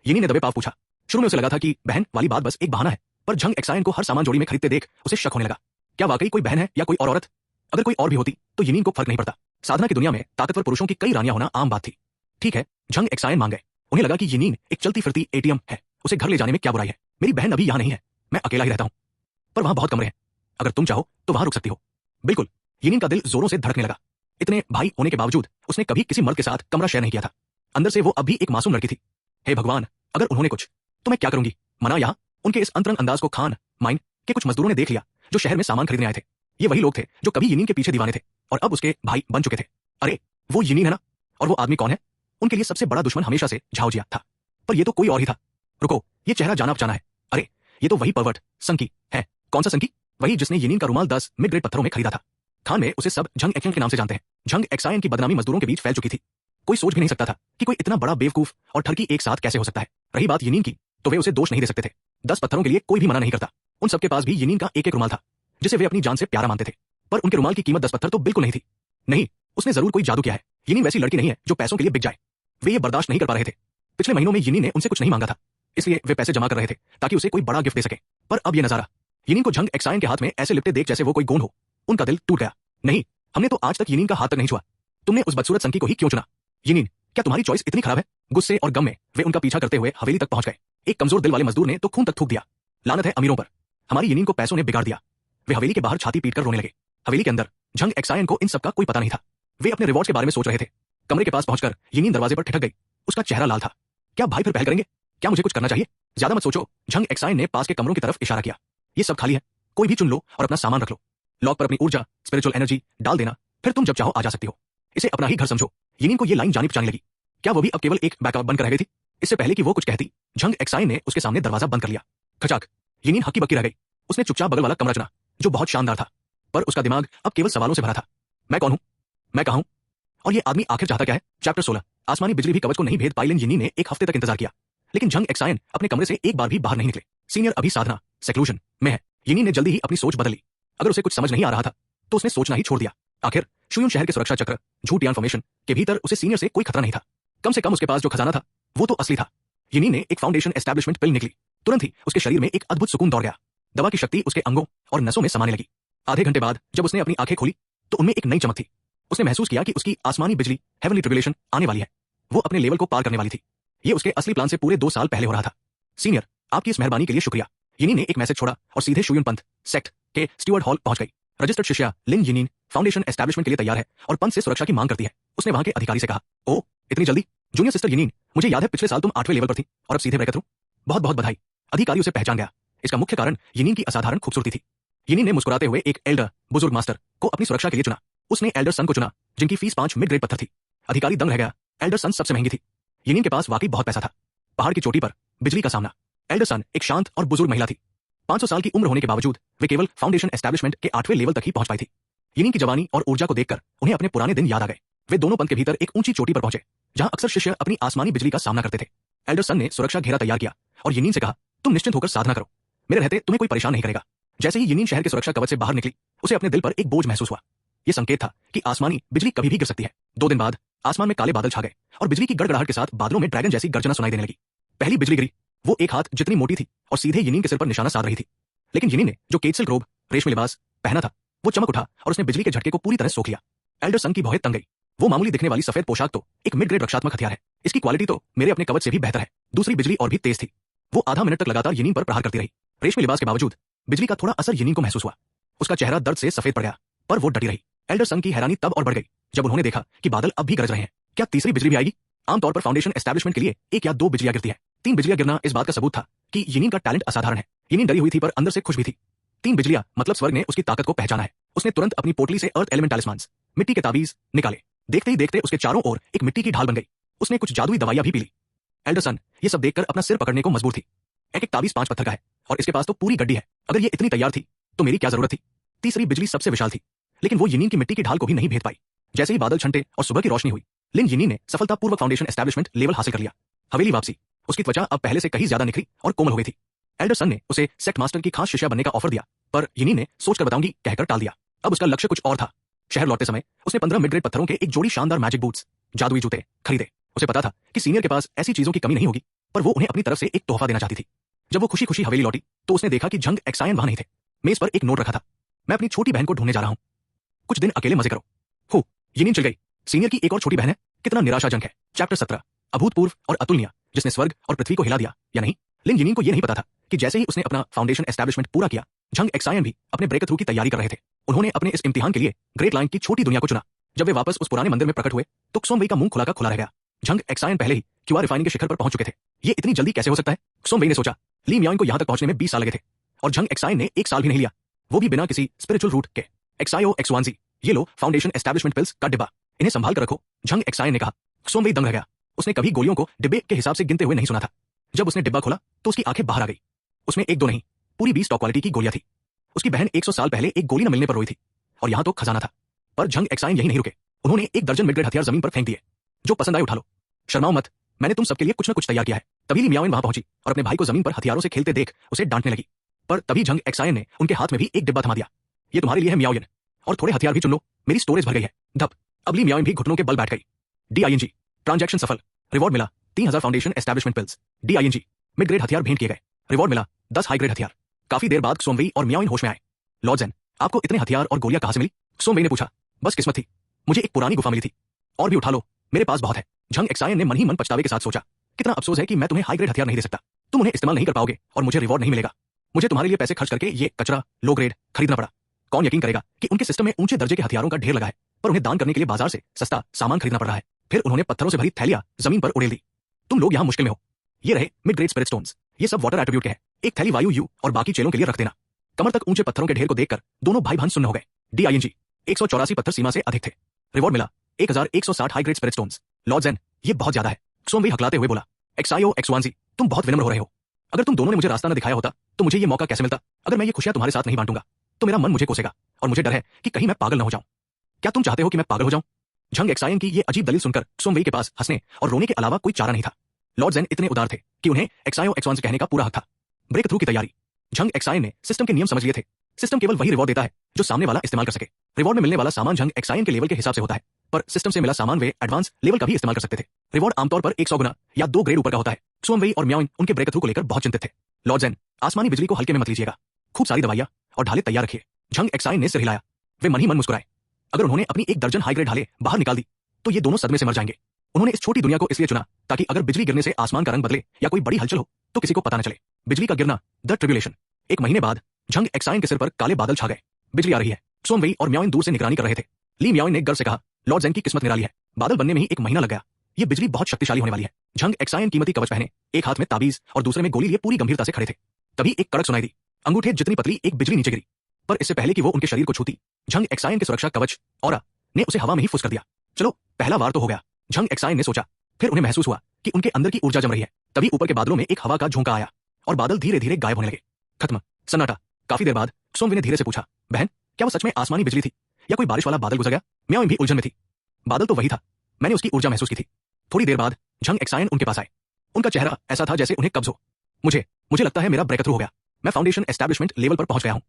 यिनिन ने दबे पांव पूछा। शुरू में उसे लगा था कि बहन वाली बात बस एक बहाना है, पर झंग एक्सायन को हर सामान जोड़ी में खरीदते देख उसे शक होने लगा। क्या वाकई कोई बहन है या कोई और औरत? अगर कोई और भी होती तो यिनिन को फर्क नहीं पड़ता। साधना की दुनिया में ताकतवर पुरुषों की कई रानियां होना आम बात थी। ठीक है, झंग एक्सायन मान गए। उन्हें लगा कि यिनिन एक चलती फिरती एटीएम है, उसे घर ले जाने में क्या बुराई है। मेरी बहन अभी यहाँ नहीं है, मैं अकेला ही रहता हूँ, पर वहां बहुत कमरे हैं। अगर तुम चाहो तो वहां रुक सकती हो। बिल्कुल। यिनिन का दिल जोरों से धड़कने लगा। इतने भाई होने के बावजूद उसने कभी किसी मर्द के साथ कमरा शेयर नहीं किया था। अंदर से वो अब भी एक मासूम लड़की थी। हे भगवान, अगर उन्होंने कुछ, तो मैं क्या करूंगी? मना या? उनके इस अंतरंग अंदाज को खान माइन के कुछ मजदूरों ने देख लिया जो शहर में सामान खरीदने आए थे। ये वही लोग थे जो कभी यिनिन के पीछे दीवाने थे और अब उसके भाई बन चुके थे। अरे, वो यिनिन है ना? और वो आदमी कौन है? उनके लिए सबसे बड़ा दुश्मन हमेशा से झाओजिया था, पर ये तो कोई और ही था। रुको, ये चेहरा जाना पहचाना है। अरे, ये तो वही परवर्ट संकी है। कौन सा संकी? वही जिसने यिनिन का रुमाल 10 मिड ग्रेड पत्थरों में खरीदा था। खान में उसे सब झंग एक्सायन के नाम से जानते हैं। झंग एक्सायन की बदनामी मजदूरों के बीच फैल चुकी थी। कोई सोच भी नहीं सकता था कि कोई इतना बड़ा बेवकूफ और ठरकी एक साथ कैसे हो सकता है। रही बात यिनिन की, तो वे उसे दोष नहीं दे सकते थे। 10 पत्थरों के लिए कोई भी मना नहीं करता। उन सबके पास भी यिनिन का एक एक रुमाल था जिसे वे अपनी जान से प्यारा मानते थे, पर उनके रुमाल की कीमत 10 पत्थर तो बिल्कुल नहीं थी। नहीं, उसने जरूर कोई जादू किया है। यिनिन वैसी लड़की नहीं है जो पैसों के लिए बिक जाए। वे ये बर्दाश्त नहीं कर पा रहे थे। पिछले महीनों में यिनिन ने उनसे कुछ नहीं मांगा था, इसलिए वे पैसे जमा कर रहे थे ताकि उसे कोई बड़ा गिफ्ट दे सके। पर अब ये नजारा यिनिन को झंग एक्सायन के हाथ में ऐसे लिपटे देख जैसे वो कोई गोंड हो। उनका दिल टूट गया। नहीं, हमने तो आज तक यिनिन का हाथ तक नहीं छुआ। तुमने उस बदसूरत संकी को ही क्यों चुना? यिनिन, क्या तुम्हारी चॉइस इतनी खराब है? गुस्से और गम में वे उनका पीछा करते हुए हवेली तक पहुंच गए। एक कमजोर दिल वाले मजदूर ने तो खून तक थूक दिया। लानत है अमीरों पर, हमारी यिनिन को पैसों ने बिगाड़ दिया। वे हवेली के बाहर छाती पीटकर रोने लगे। हवेली के अंदर झंग एक्सायन को इन सब का कोई पता नहीं था। वे अपने रिवॉर्ड्स के बारे में सोच रहे थे। कमरे के पास पहुंचकर यिनिन दरवाजे पर ठिठक गई। उसका चेहरा लाल था। क्या भाई फिर पहल करेंगे? क्या मुझे कुछ करना चाहिए? ज्यादा मत सोचो। झंग एक्सायन ने पास के कमरों की तरफ इशारा किया। ये सब खाली है, कोई भी चुन लो और अपना सामान रख लो। लॉक पर अपनी ऊर्जा स्पिरिचुअल एनर्जी डाल देना, फिर तुम जब चाहो आ जा सकती हो। इसे अपना ही घर समझो। यिनिन को ये लाइन जानी पहचानी लगी। क्या वो भी अब केवल एक बैकअप बनकर रह गई थी? इससे पहले कि वो कुछ कहती, झंग एक्सायन ने उसके सामने दरवाजा बंद कर लिया। खचाक। यिनिन हक्की बक्की रह गई। उसने चुपचाप बगल वाला कमरा चुना जो बहुत शानदार था, पर उसका दिमाग अब केवल सवालों से भरा था। मैं कौन हूं? मैं कहां हूं? और ये आदमी आखिर चाहता क्या है? चैप्टर 16। आसमानी बिजली भी कवच को नहीं भेद पाई। यिनिन ने एक हफ्ते तक इंतजार किया, लेकिन झंग एक्सायन अपने कमरे से एक बार भी बाहर नहीं निकले। सीनियर अभी साधना सेक्लूजन में है। यिनिन ने जल्दी ही अपनी सोच बदल ली। अगर उसे कुछ समझ नहीं आ रहा था तो उसने सोचना ही छोड़ दिया। आखिर शुयून शहर के सुरक्षा चक्र झूठ इन्फॉर्मेशन के भीतर उसे सीनियर से कोई खतरा नहीं था। कम से कम उसके पास जो खजाना था वो तो असली था। यिनिन ने एक फाउंडेशन एस्टैब्लिशमेंट पिल निकली। तुरंत ही उसके शरीर में एक अद्भुत सुकून दौड़ गया। दवा की शक्ति उसके अंगों और नसों में समाने लगी। आधे घंटे बाद जब उसने अपनी आंखें खोली तो उनमें एक नई चमक थी। उसने महसूस किया कि उसकी आसमानी बिजली हेवनली ट्रिबुलेशन आने वाली है। वो अपने लेवल को पार करने वाली थी। ये उसके असली प्लान से पूरे 2 साल पहले हो रहा था। सीनियर, आपकी इस मेहरबानी के लिए शुक्रिया। यिनिन ने एक मैसेज छोड़ा और सीधे शुयून पंथ सेक्ट के स्टीवर्ड हॉल पहुंच गई। रजिस्टर्ड शिष्या लिन यिनिन फाउंडेशन एस्टैब्लिशमेंट के लिए तैयार है और पंथ से सुरक्षा की मांग करती है। उसने वहां के अधिकारी से कहा। ओ, इतनी जल्दी? जूनियर सिस्टर यिनिन, मुझे याद है पिछले साल तुम 8वें लेवल पर थी और अब सीधे ब्रैकेट थ्रू। बहुत बहुत बधाई। अधिकारी उसे पहचान गया। इसका मुख्य कारण यिनिन की असाधारण खूबसूरती थी। यिनिन ने मुस्कुराते हुए एक एल्डर बुजुर्ग मास्टर को अपनी सुरक्षा के लिए चुना। उसने एल्डर सन को चुना जिनकी फीस 5 मिड ग्रेड पत्थर थी। अधिकारी दंग रह गया। एल्डर सन सबसे महंगी थी। यिनिन के पास वाकई बहुत पैसा था। पहाड़ की चोटी पर बिजली का सामना। एल्डर सन एक शांत और बुजुर्ग महिला थी। 500 साल की उम्र होने के बावजूद वे केवल फाउंडेशन एस्टैब्लिशमेंट के 8वें लेवल तक ही पहुंच पाई थी। यिनिंग की जवानी और ऊर्जा को देखकर उन्हें अपने पुराने दिन याद आ गए। वे दोनों पंथ के भीतर एक ऊंची चोटी पर पहुंचे, जहां अक्सर शिष्य अपनी आसमानी बिजली का सामना करते थे। एल्डर सन ने सुरक्षा घेरा तैयार किया और यिनिंग से कहा, तुम निश्चिंत होकर साधना करो, मेरे रहते तुम्हें कोई परेशान नहीं करेगा। जैसे ही यिनिंग शहर के सुरक्षा कवच से बाहर निकली, उसे अपने दिल पर एक बोझ महसूस हुआ। यह संकेत था कि आसमानी बिजली कभी भी गिर सकती है। 2 दिन बाद आसमान में काले बादल छा गए और बिजली की गड़गड़ाहट के साथ बादलों में ड्रैगन जैसी गर्जना सुनाई देने लगी। पहली बिजली गिरी, वो एक हाथ जितनी मोटी थी और सीधे यिनिंग के सिर पर निशाना साध रही थी। लेकिन यिनिंग ने जो केटसिल रोब रेशमी लिबास पहना था, वो चमक उठा और उसने बिजली के झटके को पूरी तरह सोख लिया। एल्डर सन की भौहें तंग गई। वो मामूली दिखने वाली सफेद पोशाक तो एक मिड ग्रेड रक्षात्मक हथियार है, इसकी क्वालिटी तो मेरे अपने कवच से भी बेहतर है। दूसरी बिजली और भी तेज थी। वो आधा मिनट तक लगातार यिनिंग पर प्रहार करती रही। रेशमी लिबास के बावजूद बिजली का थोड़ा असर यिनिंग को महसूस हुआ। उसका चेहरा दर्द से सफेद पड़ गया, पर वो डटी रही। एल्डर सन की हैरानी तब और बढ़ गई जब उन्होंने देखा कि बादल अब भी गरज रहे हैं। क्या तीसरी बिजली भी आएगी? आमतौर पर फाउंडेशन एस्टैब्लिशमेंट के लिए 1 या 2 बिजलियां गिरती है। 3 बिजलियां गिरना इस बात का सबूत था कि यिनिंग का टैलेंट असाधारण है। यिनिंग डरी हुई थी पर अंदर से खुश भी थी। 3 बिजलियां मतलब स्वर्ग ने उसकी ताकत को पहचाना है। उसने तुरंत अपनी पोटली से अर्थ एलिमेंट टैलिस्मान्स, मिट्टी के ताबीज निकाले। देखते ही देखते उसके चारों ओर एक मिट्टी की ढाल बन गई। उसने कुछ जादुई दवाइयां भी पी ली। एल्डर सन ये सब देखकर अपना सिर पकड़ने को मजबूर थी। एक ताबीज 5 पत्थर का है और इसके पास तो पूरी गड्डी है। अगर ये इतनी तैयार थी तो मेरी क्या जरूरत थी? तीसरी बिजली सबसे विशाल थी, लेकिन वो यिनिंग की मिट्टी की ढाल को भी नहीं भेद पाई। जैसे ही बादल छंटे और सुबह की रोशनी हुई, लिन यिनिंग ने सफलतापूर्वक फाउंडेशन एस्टैब्लिशमेंट लेवल हासिल कर लिया। हवेली वापसी, उसकी त्वचा अब पहले से कहीं ज्यादा निखरी और कोमल हो गई थी। एल्डर सन ने उसे सेक्ट मास्टर की खास शिष्या बनने का ऑफर दिया, पर यिनिंग ने सोचकर बताऊंगी कहकर टाल दिया। अब उसका लक्ष्य कुछ और था। शहर लौटते समय उसने 15 मिड ग्रेड पत्थरों के एक जोड़ी शानदार मैजिक बूट्स, जादुई जूते खरीदे। उसे पता था कि सीनियर के पास ऐसी चीजों की कमी नहीं होगी, पर वो उन्हें अपनी तरफ से एक तोहफा देना चाहती थी। जब वो खुशी खुशी हवेली लौटी तो उसने देखा कि झंग एक्सायन वहां नहीं थे। मेज पर एक नोट रखा था, मैं अपनी छोटी बहन को ढूंढने जा रहा हूं, कुछ दिन अकेले मजे करो। हो, यिनिंग चल गई। सीनियर की एक और छोटी बहन है, कितना निराशाजनक है। चैप्टर 17, अभूतपूर्व और अतुलनीय, जिसने स्वर्ग और पृथ्वी को हिला दिया या नहीं। लिन यिनिंग को यह नहीं पता था कि जैसे ही उसने अपना फाउंडेशन एस्टैब्लिशमेंट पूरा किया, झंग एक्सायन भी अपने ब्रेक थ्रू की तैयारी कर रहे थे। उन्होंने अपने इस इम्तिहान के लिए ग्रेट लाइन की छोटी दुनिया को चुना। जब वे वापस उस पुराने मंदिर में प्रकट हुए तो क्सोमवेई का मुंह खुला का खुला रह गया। झंग एक्सायन पहले ही क्यूआर रिफाइनिंग के शिखर पर पहुंच चुके थे। ये इतनी जल्दी कैसे हो सकता है? क्सोमवेई ने सोचा। ली मियाओइंग को यहां तक पहुंचने में 20 साल लगे थे और झंग एक्सायन ने 1 साल भी नहीं लिया, वो भी बिना किसी स्पिरिचुअल रूट के। एक्सायो एक्सवानजी, ये लो फाउंडेशन एस्टैब्लिशमेंट पिल्स का डिब्बा, इन्हें संभाल कर रखो, झंग एक्सायन ने कहा। क्सोमवेई दंग रह गया। उसने कभी गोलियों को डिब्बे के हिसाब से गिनते हुए नहीं सुना था। जब उसने डिब्बा खोला तो उसकी आंखें बाहर आ गई। उसमें 1-2 नहीं, पूरी 20 टॉप क्वालिटी की गोलियां थी। उसकी बहन 100 साल पहले एक गोली न मिलने पर रोई थी और यहां तो खजाना था। पर झंग एक्सायन यही नहीं रुके, उन्होंने 1 दर्जन मिड ग्रेड हथियार जमीन पर फेंक दिए। जो पसंद आए उठा लो, शर्माओ मत, मैंने तुम सबके लिए कुछ न कुछ तैयार किया है। तभी ली मियाओइंग वहां पहुंची और अपने भाई को जमीन पर हथियारों से खेलते देख उसे डांटने लगी। पर तभी झंग एक्सायन ने उनके हाथ में भी एक डिब्बा थमा दिया। ये तुम्हारे लिए है मियाओइंग, और थोड़े हथियार भी चुन लो, मेरी स्टोरेज भर गई है। धप, अब ली मियाओइंग भी घुटनों के बल बैठ गई। DING, ट्रांजैक्शन सफल, रिवॉर्ड मिला 3000 foundation establishment pills. DING, mid grade हथियार भेंट किए गए, रिवॉर्ड मिला 10 हाई ग्रेड हथियार। काफी देर बाद क्सोमवेई और मियाओइंग होश में आए। लॉर्ड ज़ेन, आपको इतने हथियार और गोलियां कहां से मिली? क्सोमवेई ने पूछा। बस किस्मत थी, मुझे एक पुरानी गुफा मिली थी, और भी उठा लो, मेरे पास बहुत है। झंग एक्सायन ने मन ही मन पछतावे के साथ सोचा, कितना अफसोस है कि मैं तुम्हें हाई ग्रेड हथियार नहीं दे सकता। तुम उन्हें इस्तेमाल नहीं कर पाओगे और मुझे रिवॉर्ड नहीं मिलेगा। मुझे तुम्हारे लिए पैसे खर्च करके ये कचरा लो ग्रेड खरीदना पड़ा। कौन यकीन करेगा कि उनके सिस्टम में ऊंचे दर्जे के हथियारों का ढेर लगा है, पर उन्हें दान करने के लिए बाजार से सस्ता सामान खरीदना पड़ रहा है। फिर उन्होंने पत्थरों से भरी थैलियां जमीन पर उड़ेल दी। तुम लोग यहाँ मुश्किल में हो। ये रहे मिड ग्रेड स्पिरिट स्टोन्स, ये सब वाटर एट्रीब्यूट के हैं। एक थैली वायु यू और बाकी चेलों के लिए रख देना। कमर तक ऊंचे पत्थरों के ढेर को देखकर दोनों भाई बहन सुन्न हो गए। DING, 184 पत्थर सीमा से अधिक थे। रिवॉर्ड मिला 1160 high grade spirit stones. Lord Zen, ये बहुत ज्यादा है। क्सोमवेई हकलाते हुए बोला। एक्सायो एक्सवानजी, तुम बहुत विनम्र हो रहे हो। अगर तुम दोनों ने मुझे रास्ता न दिखाया होता तो मुझे ये मौका कैसे मिलता? अगर मैं ये खुशियां तुम्हारे साथ नहीं बांटूंगा तो मेरा मन मुझे कोसेगा और मुझे डर है कि कहीं मैं पागल न हो जाऊं। क्या तुम चाहते हो कि मैं पागल हो जाऊं? झंग एक्सायन की ये अजीब दलील सुनकर क्सोमवेई के पास हंसने और रोने के अलावा कोई चारा नहीं था। लॉर्ड ज़ेन इतने उदार थे कि उन्हें एक्सायो एक्सवान से कहने का पूरा हक था। ब्रेक थ्रू की तैयारी, झंग एक्सायन ने सिस्टम के नियम समझ लिए थे। सिस्टम केवल वही रिवॉर्ड देता है जो सामने वाला इस्तेमाल कर सके। रिवॉर्ड में मिलने वाला सामान झंग एक्सायन के लेवल के हिसाब से होता है, पर सिस्टम से मिला सामान वे एडवांस लेवल का भी इस्तेमाल कर सकते थे। रिवॉर्ड आमतौर पर 100 गुना या 2 ग्रेड ऊपर का होता है। क्सोमवेई और मियाओइंग उनके ब्रेक थ्रू को लेकर बहुत चिंतित थे। लॉर्ड ज़ेन, आसमानी बिजली को हल्के में मत लीजिएगा, खूब सारी दवाइयां और ढाले तैयार रखिए। झंग एक्सायन ने सिर हिलाया। वे मन ही मन मुस्कुराए। अगर उन्होंने अपनी 1 दर्जन हाई ग्रेड ढाले बाहर निकाल दी तो ये दोनों सदमे से मर जाएंगे। उन्होंने इस छोटी दुनिया को इसलिए चुना ताकि अगर बिजली गिरने से आसमान का रंग बदले या कोई बड़ी हलचल हो तो किसी को पता न चले। बिजली का गिरना, द ट्रिब्यूलेशन। 1 महीने बाद झंग एक्सायन के सिर पर काले बादल छा गए। बिजली आ रही है। क्सोमवेई और मियाओइंग दूर से निगरानी कर रहे थे। ली मियाओइंग ने गर्व से कहा, लॉर्ड ज़ेन की किस्मत निराली है। बादल बनने में ही 1 महीना लग गया। ये बिजली बहुत शक्तिशाली होने वाली है। झंग एक्सायन कीमती कवच पहने, एक हाथ में ताबीज और दूसरे में गोली लिए पूरी गंभीरता से खड़े थे। तभी एक कड़क सुनाई दी। अंगूठे जितनी पतली एक बिजली नीचे गिरी, पर इससे पहले कि वो उनके शरीर को छूती, झंग एक्सायन के सुरक्षा कवच ऑरा ने उसे हवा में ही फुस कर दिया। चलो, पहला वार तो हो गया, झंग एक्सायन ने सोचा। फिर उन्हें महसूस हुआ कि उनके अंदर की ऊर्जा जम रही है। तभी ऊपर के बादलों में एक हवा का झोंका आया और बादल धीरे धीरे गायब होने लगे। खत्म, सन्नाटा। काफी देर बाद सोमवी ने धीरे से पूछा, बहन, क्या वो सच में आसमानी बिजली थी या कोई बारिश वाला बादल गुजर गया? म्याओ भी उलझन में थी। बादल तो वही था, मैंने उसकी ऊर्जा महसूस की थी। थोड़ी देर बाद झंग एक्सायन उनके पास आए। उनका चेहरा ऐसा था जैसे उन्हें कब्ज हो। मुझे लगता है मेरा ब्रेक थ्रू हो गया, मैं फाउंडेशन एस्टैब्लिशमेंट लेवल पर पहुंच गया हूं।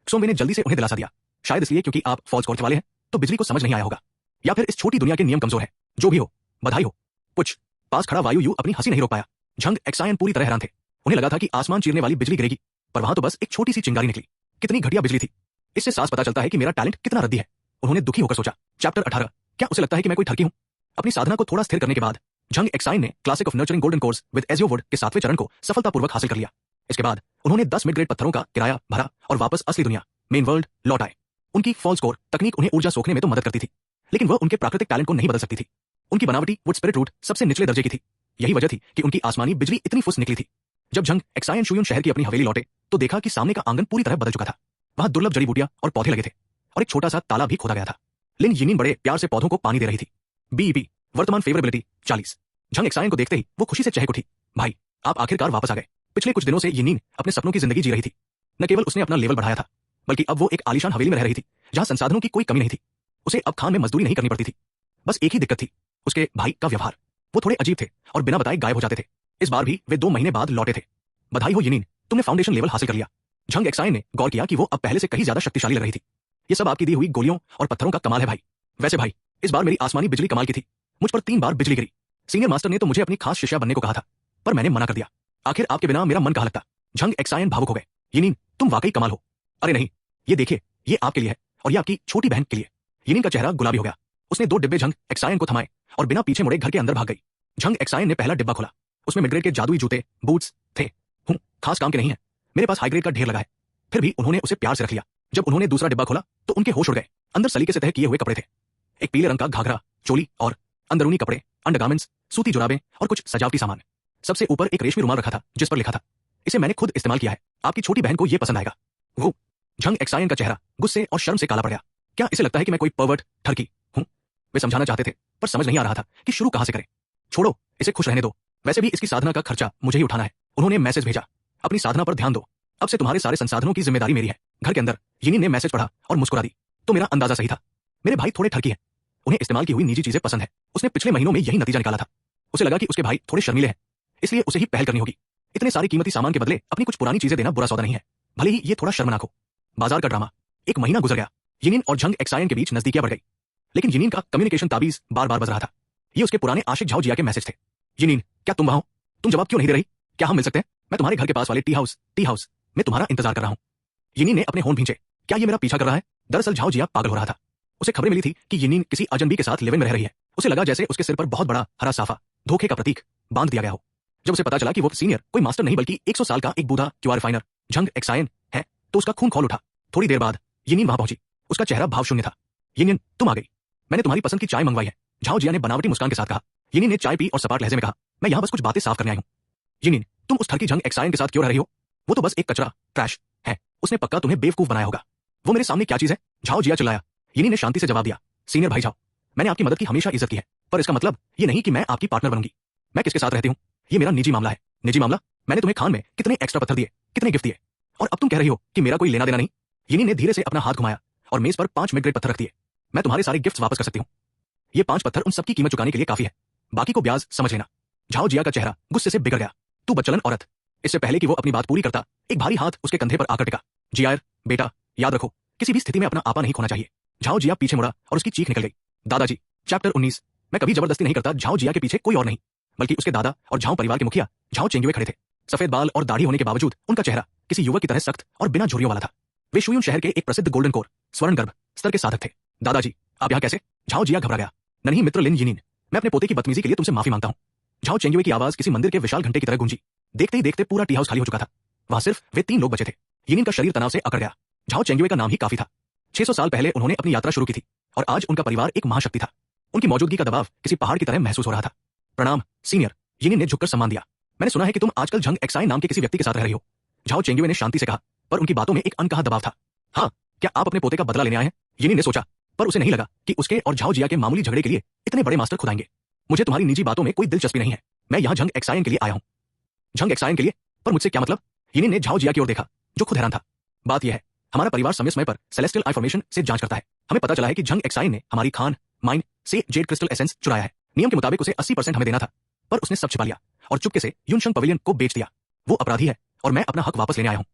सोमवी ने जल्दी से उन्हें दिलासा दिया, शायद इसलिए क्योंकि आप फॉल्स कोर्स वाले हैं तो बिजली को समझ नहीं आया होगा, या फिर इस छोटी दुनिया के नियम कमजोर है। जो भी हो, बधाई हो। कुछ पास खड़ा वायु यू अपनी हंसी नहीं रोक पाया। झंग एक्सायन पूरी तरह हैरान थे। उन्हें लगा था कि आसमान चीरने वाली बिजली गिरेगी, पर वहां तो बस एक छोटी सी चिंगारी निकली। कितनी घटिया बिजली थी। इससे साफ पता चलता है कि मेरा टैलेंट कितना रद्दी है। उन्होंने दुखी होकर सोचा। चैप्टर 18। क्या उसे लगता है कि मैं कोई ठरकी हूं? अपनी साधना को थोड़ा स्थिर करने के बाद झंग एक्सायन ने classic of nurturing golden course with AJIO would के 7वें चरण को सफलतापूर्वक हासिल कर लिया। इसके बाद उन्होंने 10 मिड ग्रेड पत्थरों का किराया भरा और वापस असली दुनिया मेन वर्ल्ड लौट आए। उनकी फॉल्स कोर तकनीक उन्हें ऊर्जा सोखने में तो मदद करती थी, लेकिन वह उनके प्राकृतिक टैलेंट को नहीं बदल सकती थी। उनकी बनावटी वुड स्पिरिट रूट सबसे निचले दर्जे की थी। यही वजह थी कि उनकी आसमानी बिजली इतनी फुस निकली थी। जब झंग एक्सायन शुयून शहर की अपनी हवेली लौटे तो देखा कि सामने का आंगन पूरी तरह बदल चुका था। वहां दुर्लभ जड़ी बूटियां और पौधे लगे थे और एक छोटा सा ताला भी खोदा गया था। लिन यिनिन बड़े प्यार से पौधों को पानी दे रही थी। बीईपी वर्तमान फेवरेबिलिटी 40। झंग एक्सायन को देखते ही वो खुशी से चहक उठी। भाई, आप आखिरकार वापस आ गए। पिछले कुछ दिनों से यिनिन अपने सपनों की जिंदगी जी रही थी। न केवल उसने अपना लेवल बढ़ाया था, बल्कि अब वो एक आलीशान हवेली में रह रही थी जहां संसाधनों की कोई कमी नहीं थी। उसे अब खान में मजदूरी नहीं करनी पड़ती थी। बस एक ही दिक्कत थी, उसके भाई का व्यवहार। वो थोड़े अजीब थे और बिना बताए गायब हो जाते थे। इस बार भी वे 2 महीने बाद लौटे थे। बधाई हो यिनिन, तुमने फाउंडेशन लेवल हासिल कर लिया। झंग एक्सायन ने गौर किया कि वो अब पहले से कहीं ज्यादा शक्तिशाली लग रही थी। ये सब आपकी दी हुई गोलियों और पत्थरों का कमाल है भाई। वैसे भाई, इस बार मेरी आसमानी बिजली कमाल की थी। मुझ पर 3 बार बिजली गिरी। सीनियर मास्टर ने तो मुझे अपनी खास शिष्या बनने को कहा था, पर मैंने मना कर दिया। आखिर आपके बिना मेरा मन कहां लगता। झंग एक्सायन भावुक हो गए। यिनिन, तुम वाकई कमाल हो। अरे नहीं, ये देखिए, ये आपके लिए है और ये आपकी छोटी बहन के लिए। यिनिन का चेहरा गुलाबी हो गया। उसने 2 डिब्बे झंग एक्सायन को थमाए और बिना पीछे मुड़े घर के अंदर भाग गई। झंग एक्सायन ने पहला डिब्बा खोला। उसमें मिडग्रेड के जादुई जूते, बूट्स थे। खास काम के नहीं है, मेरे पास हाई ग्रेड का ढेर लगा है। फिर भी उन्होंने उसे प्यार से रख लिया। जब उन्होंने दूसरा डिब्बा खोला तो उनके होश उड़ गए। अंदर सलीके से तह किए हुए कपड़े थे। एक पीले रंग का घाघरा, चोली और अंदरूनी कपड़े, अंडरगारमेंट्स, सूती जुराबें और कुछ सजावटी सामान। सबसे ऊपर एक रेशमी रुमाल रखा था जिस पर लिखा था, इसे मैंने खुद इस्तेमाल किया है, आपकी छोटी बहन को यह पसंद आएगा। वो झंग एक्सायन का चेहरा गुस्से और शर्म से काला पड़ गया। क्या इसे लगता है कि मैं कोई पर्वर्ट ठरकी हूं? वे समझाना चाहते थे पर समझ नहीं आ रहा था कि शुरू कहां से करें। छोड़ो, इसे खुश रहने दो। वैसे भी इसकी साधना का खर्चा मुझे ही उठाना है। उन्होंने मैसेज भेजा, अपनी साधना पर ध्यान दो, अब से तुम्हारे सारे संसाधनों की जिम्मेदारी मेरी है। घर के अंदर यिनिन ने मैसेज पढ़ा और मुस्कुरा दी। तो मेरा अंदाजा सही था, मेरे भाई थोड़े ठरकी हैं। उन्हें इस्तेमाल की हुई निजी चीजें पसंद है। उसने पिछले महीनों में यही नतीजा निकाला था। उसे लगा कि उसके भाई थोड़े शर्मीले हैं, इसलिए उसे ही पहल करनी होगी। इतने सारे कीमती सामान के बदले अपनी कुछ पुरानी चीजें देना बुरा सौदा नहीं है, भले ही ये थोड़ा शर्मनाक हो। बाजार का ड्रामा। 1 महीना गुजर गया। यिनिन और झंग एक्सायन के बीच नजदीकियां बढ़ गई, लेकिन यिनिन का कम्युनिकेशन ताबीज बार बार बज रहा था। ये उसके पुराने आशिक झाओ जिया के मैसेज थे। यिनिन, क्या तुम वहां हो? तुम जवाब क्यों नहीं दे रही? क्या हम मिल सकते हैं? मैं तुम्हारे घर के पास वाले टी हाउस में तुम्हारा इंतजार कर रहा हूं। यिनिन ने अपने होंठ भींचे। क्या ये मेरा पीछा कर रहा है? दरअसल झाओ जिया पागल हो रहा था। उसे खबरें मिली थी कि यिनिन किसी अजनबी के साथ लिव इन में रह रही है। उसे लगा जैसे उसके सिर पर बहुत बड़ा हरा साफा, धोखे का प्रतीक, बांध दिया गया हो। जब उसे पता चला कि वो सीनियर कोई मास्टर नहीं बल्कि 100 साल का एक बूढ़ा क्यूआर रिफाइनर झंग एक्सायन है, तो उसका खून खौल उठा। थोड़ी देर बाद यिनिन वहां पहुंची। उसका चेहरा भावशून्य था। यिनिन, तुम आ गई। मैंने तुम्हारी पसंद की चाय मंगवाई है, झाओ जिया ने बनावटी मुस्कान के साथ कहा। यिनिन ने चाय पी और सपाट लहजे में कहा, मैं यहां बस कुछ बातें साफ करने आई हूं। यिनिन, तुम उस ठरकी झंग एक्सायन के साथ क्यों रह रही हो? वो तो बस एक कचरा, ट्रैश है। उसने पक्का तुम्हें बेवकूफ बनाया होगा। वो मेरे सामने क्या चीज है? झाओ जिया चिल्लाया। यिनिन ने शांति से जवाब दिया, सीनियर भाई झाओ, मैंने आपकी मदद की हमेशा इज्जत की है, पर इसका मतलब ये नहीं कि मैं आपकी पार्टनर बनूंगी। मैं किसके साथ रहती हूं, ये मेरा निजी मामला है। निजी मामला? मैंने तुम्हें खान में कितने एक्स्ट्रा पत्थर दिए, कितने गिफ्ट दिए, और अब तुम कह रही हो कि मेरा कोई लेना देना नहीं? यिनिन ने धीरे से अपना हाथ घुमाया और मेज पर 5 मिड ग्रेड पत्थर रख दिए। मैं तुम्हारे सारे गिफ्ट्स वापस कर सकती हूँ। ये 5 पत्थर उन सबकी कीमत चुकाने के लिए काफी है, बाकी को ब्याज समझ लेना। झाओ जिया का चेहरा गुस्से से बिगड़ गया। तू बदचलन औरत। इससे पहले कि वो अपनी बात पूरी करता, एक भारी हाथ उसके कंधे पर आकर टिका। जियार, बेटा, याद रखो, किसी भी स्थिति में अपना आपा नहीं खोना चाहिए। झाओ जिया पीछे मुड़ा और उसकी चीख निकल गई। दादाजी। चैप्टर 19। मैं कभी जबरदस्ती नहीं करता। झाओ जिया के पीछे कोई और नहीं बल्कि उसके दादा और झाओ परिवार के मुखिया झाओ चेंगुए खड़े थे। सफेद बाल और दाढ़ी होने के बावजूद उनका चेहरा किसी युवक की तरह सख्त और बिना झुर्रियों वाला था। वे शुयून शहर के एक प्रसिद्ध गोल्डन कोर स्वर्ण गर्भ स्तर के साधक थे। दादाजी, आप यहाँ कैसे? झाओ जिया घबरा गया। नहीं मित्र लिन यिनिन, मैं अपने पोते की बदतमीजी के लिए तुमसे माफी मांगता हूँ। झाओ चेंगुए की आवाज किसी मंदिर के विशाल घंटे की तरह गूंजी। देखते ही देखते पूरा टी हाउस खाली हो चुका था। वहां सिर्फ वे 3 लोग बचे थे। यिनिन का शरीर तनाव से अकड़ गया। झाओ चेंगुए का नाम ही काफी था। 600 साल पहले उन्होंने अपनी यात्रा शुरू की थी और आज उनका परिवार एक महाशक्ति था। उनकी मौजूदगी का दबाव किसी पहाड़ की तरह महसूस हो रहा था। प्रणाम सीनियर, यिनिन ने झुककर सम्मान दिया। मैंने सुना है कि तुम आजकल झंग एक्सायन नाम के किसी व्यक्ति के साथ रह रही हो। झाओ चेंगुए ने शांति से कहा, पर उनकी बातों में एक अनकहा दबाव था। हाँ, क्या आप अपने पोते का बदला लेने आए हैं? यिनिन ने सोचा, पर उसे नहीं लगा कि उसके और झाओ जिया के मामूली झगड़े के लिए इतने बड़े मास्टर खुद आएंगे। मुझे तुम्हारी निजी बातों में कोई दिलचस्पी नहीं है। मैं यहाँ झंग एक्सायन के लिए आया हूँ। झंग एक्सायन के लिए। पर मुझसे क्या मतलब? यिनिन ने झाओ जिया की ओर देखा, जो खुद हैरान था। बात यह है, हमारा परिवार समय समय पर सेलेस्टियल आई फॉर्मेशन से जांच करता है। हमें पता चला है कि झंग एक्सायन ने हमारी खान माइन से जेड क्रिस्टल एसेंस चुराया है। नियम के मुताबिक उसे 80% हमें देना था, पर उसने सब छिपा लिया और चुपके से युनशंग पवेलियन को बेच दिया। वो अपराधी है और मैं अपना हक वापस लेने आया हूं।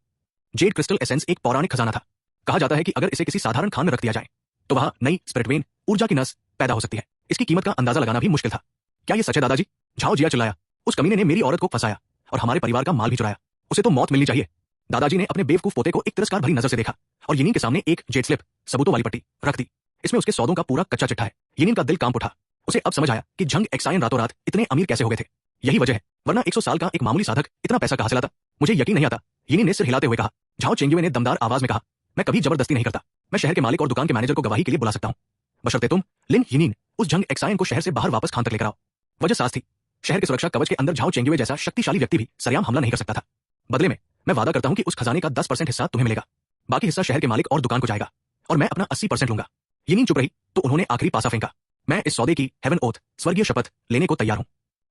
जेड क्रिस्टल एसेंस एक पौराणिक खजाना था। कहा जाता है कि अगर इसे किसी साधारण खान में रख दिया जाए तो वहां नई स्पिरिट वेन, ऊर्जा की नस पैदा हो सकती है। इसकी कीमत का अंदाजा लगाना भी मुश्किल था। क्या ये सच है दादाजी? झाओ जिया चिल्लाया। उस कमीने ने मेरी औरत को फंसाया और हमारे परिवार का माल भी चुराया। उसे तो मौत मिलनी चाहिए। दादाजी ने अपने बेवकूफ पोते को एक तिरस्कार भरी नजर से देखा और यिनिन के सामने एक जेड स्लिप, सबूतों वाली पट्टी, रख दी। इसमें उसके सौदों का पूरा कच्चा चिट्ठा है। यिनिन का दिल कांप उठा। उसे अब समझ आया कि झंग एक्सायन रातों रात इतने अमीर कैसे हो गए थे। यही वजह है, वरना 100 साल का एक मामूली साधक इतना पैसा कहां से लाता? मुझे यकीन नहीं आता, यिनिन ने सिर हिलाते हुए कहा। झाओ चेंगयुए ने दमदार आवाज में कहा, मैं कभी जबरदस्ती नहीं करता। मैं शहर के मालिक और दुकान के मैनेजर को गवाही के लिए बुला सकता हूं, बशर्ते तुम लिन यिनिन उस झंग एक्सायन को शहर से बाहर वापस खान तक लेकर आओ। वजह साफ थी, शहर के सुरक्षा कवच के अंदर झाओ चेंगयुए जैसा शक्तिशाली व्यक्ति भी सरेआम हमला नहीं कर सकता था। बदले में मैं वादा करता हूं कि उस खजाने का 10% हिस्सा तुम्हें मिलेगा, बाकी हिस्सा शहर के मालिक और दुकान को जाएगा, और मैं अपना 80% लूंगा। यिनिन चुप रही तो उन्होंने आखिरी पासा फेंका। मैं इस सौदे की हेवन ओथ, स्वर्गीय शपथ लेने को तैयार हूं।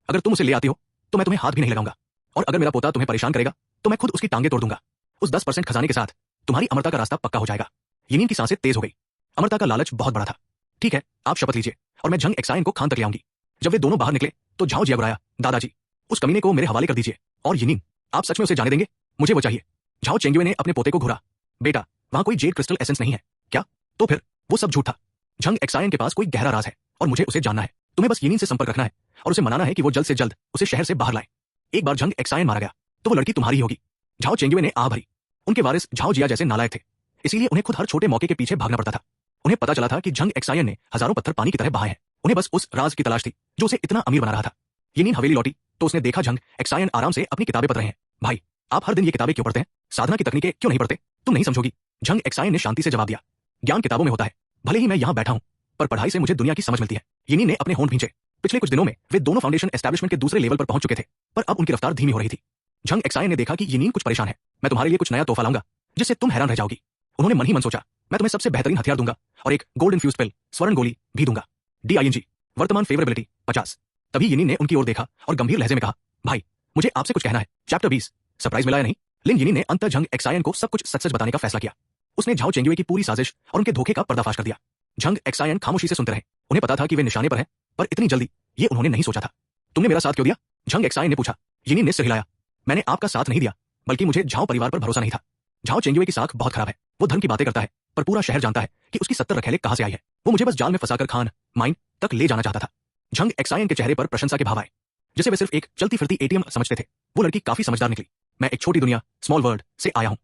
अगर तुम उसे ले आती हो तो मैं तुम्हें हाथ भी नहीं लगाऊंगा, और अगर मेरा पोता तुम्हें परेशान करेगा तो मैं खुद उसकी टांगे तोड़ दूंगा। उस 10% खजाने के साथ तुम्हारी अमरता का रास्ता पक्का हो जाएगा। यिनिन की सांसें तेज हो गई। अमरता का लालच बहुत बड़ा था। ठीक है, आप शपथ लीजिए और मैं झंग एक्सायन को खान तक ले आऊंगी। जब वे दोनों बाहर निकले तो झाओ जिया बुलाया, दादाजी उस कमीने को मेरे हवाले कर दीजिए। और यिनिन, आप सच में उसे जाने देंगे? मुझे वो चाहिए। झाओ चेंगयुए ने अपने पोते को घूरा। बेटा, वहां कोई जेड क्रिस्टल एसेंस नहीं है क्या? तो फिर वो सब झूठ था। झंग एक्सायन के पास कोई गहरा राज है और मुझे उसे जानना है। तुम्हें बस यिनिन से संपर्क रखना है और उसे मनाना है कि वो जल्द से जल्द उसे शहर से बाहर लाए। एक बार झंग एक्सायन मारा गया तो वो लड़की तुम्हारी ही होगी। झाओ चेंगयुए ने आह भरी। उनके वारिस झाओ जिया जैसे नालायक थे, इसीलिए उन्हें खुद हर छोटे मौके के पीछे भागना पड़ता था। उन्हें पता चला था कि झंग एक्सायन ने हजारों पत्थर पानी की तरह बहाए हैं। उन्हें बस उस राज की तलाश थी जो उसे इतना अमीर बना रहा था। यिनिन हवेली लौटी तो उसने देखा झंग एक्सायन आराम से अपनी किताबें पढ़ रहे हैं। भाई, आप हर दिन ये किताबें क्यों पढ़ते हैं? साधना की तकनीकें क्यों नहीं पढ़ते? तुम नहीं समझोगी, झंग एक्सायन ने शांति से जवाब दिया। ज्ञान किताबों में होता है, भले ही मैं यहाँ बैठा हूँ, पर पढ़ाई से मुझे दुनिया की समझ मिलती है। यिनिन ने अपने होंठ भींचे। पिछले कुछ दिनों में वे दोनों फाउंडेशन एस्टैब्लिशमेंट के दूसरे लेवल पर पहुंच चुके थे, पर अब उनकी रफ्तार धीमी हो रही थी। झंग एक्सायन ने देखा कि यिनिन कुछ परेशान है। मैं तुम्हारे लिए कुछ नया तोहफा लाऊंगा जिससे तुम हैरान रह जाओगी। उन्होंने मन ही मन सोचा, मैं तुम्हें सबसे बेहतरीन हथियार दूंगा और एक गोल्ड इन्फ्यूज्ड पिल, स्वर्ण गोली भी दूंगा। DING वर्तमान फेवरेबिलिटी 50। तभी यिनिन ने उनकी ओर देखा और गंभीर लहजे में कहा, भाई मुझे आपसे कुछ कहना है। चैप्टर 20। सरप्राइज मिला या नहीं? लिन यिनिन ने अंतर झंग एक्सायन को सब कुछ सच सच बताने का फैसला किया। उसने झाओ चेंगयुए की पूरी साजिश और उनके धोखे का पर्दाफाश कर दिया। झंग एक्सायन खामोशी से सुनते रहे। उन्हें पता था कि वे निशाने पर हैं, पर इतनी जल्दी ये उन्होंने नहीं सोचा था। तुमने मेरा साथ क्यों दिया? झंग एक्सायन ने पूछा। यिनिन ने सिर हिलाया। मैंने आपका साथ नहीं दिया, बल्कि मुझे झाओ परिवार पर भरोसा नहीं था। झाओ चेंगयुए की साख बहुत खराब है। वो धन की बातें करता है, पर पूरा शहर जानता है कि उसकी 70 रखेले कहां से आई है। वो मुझे बस जाल में फंसाकर खान माइन तक ले जाना चाहता था। झंग एक्सायन के चेहरे पर प्रशंसा के भाव आए, जिसे वे सिर्फ एक चलती फिरती ATM समझते थे। वो लड़की काफी समझदार निकली। मैं एक छोटी दुनिया, स्मॉल वर्ल्ड से आया हूं,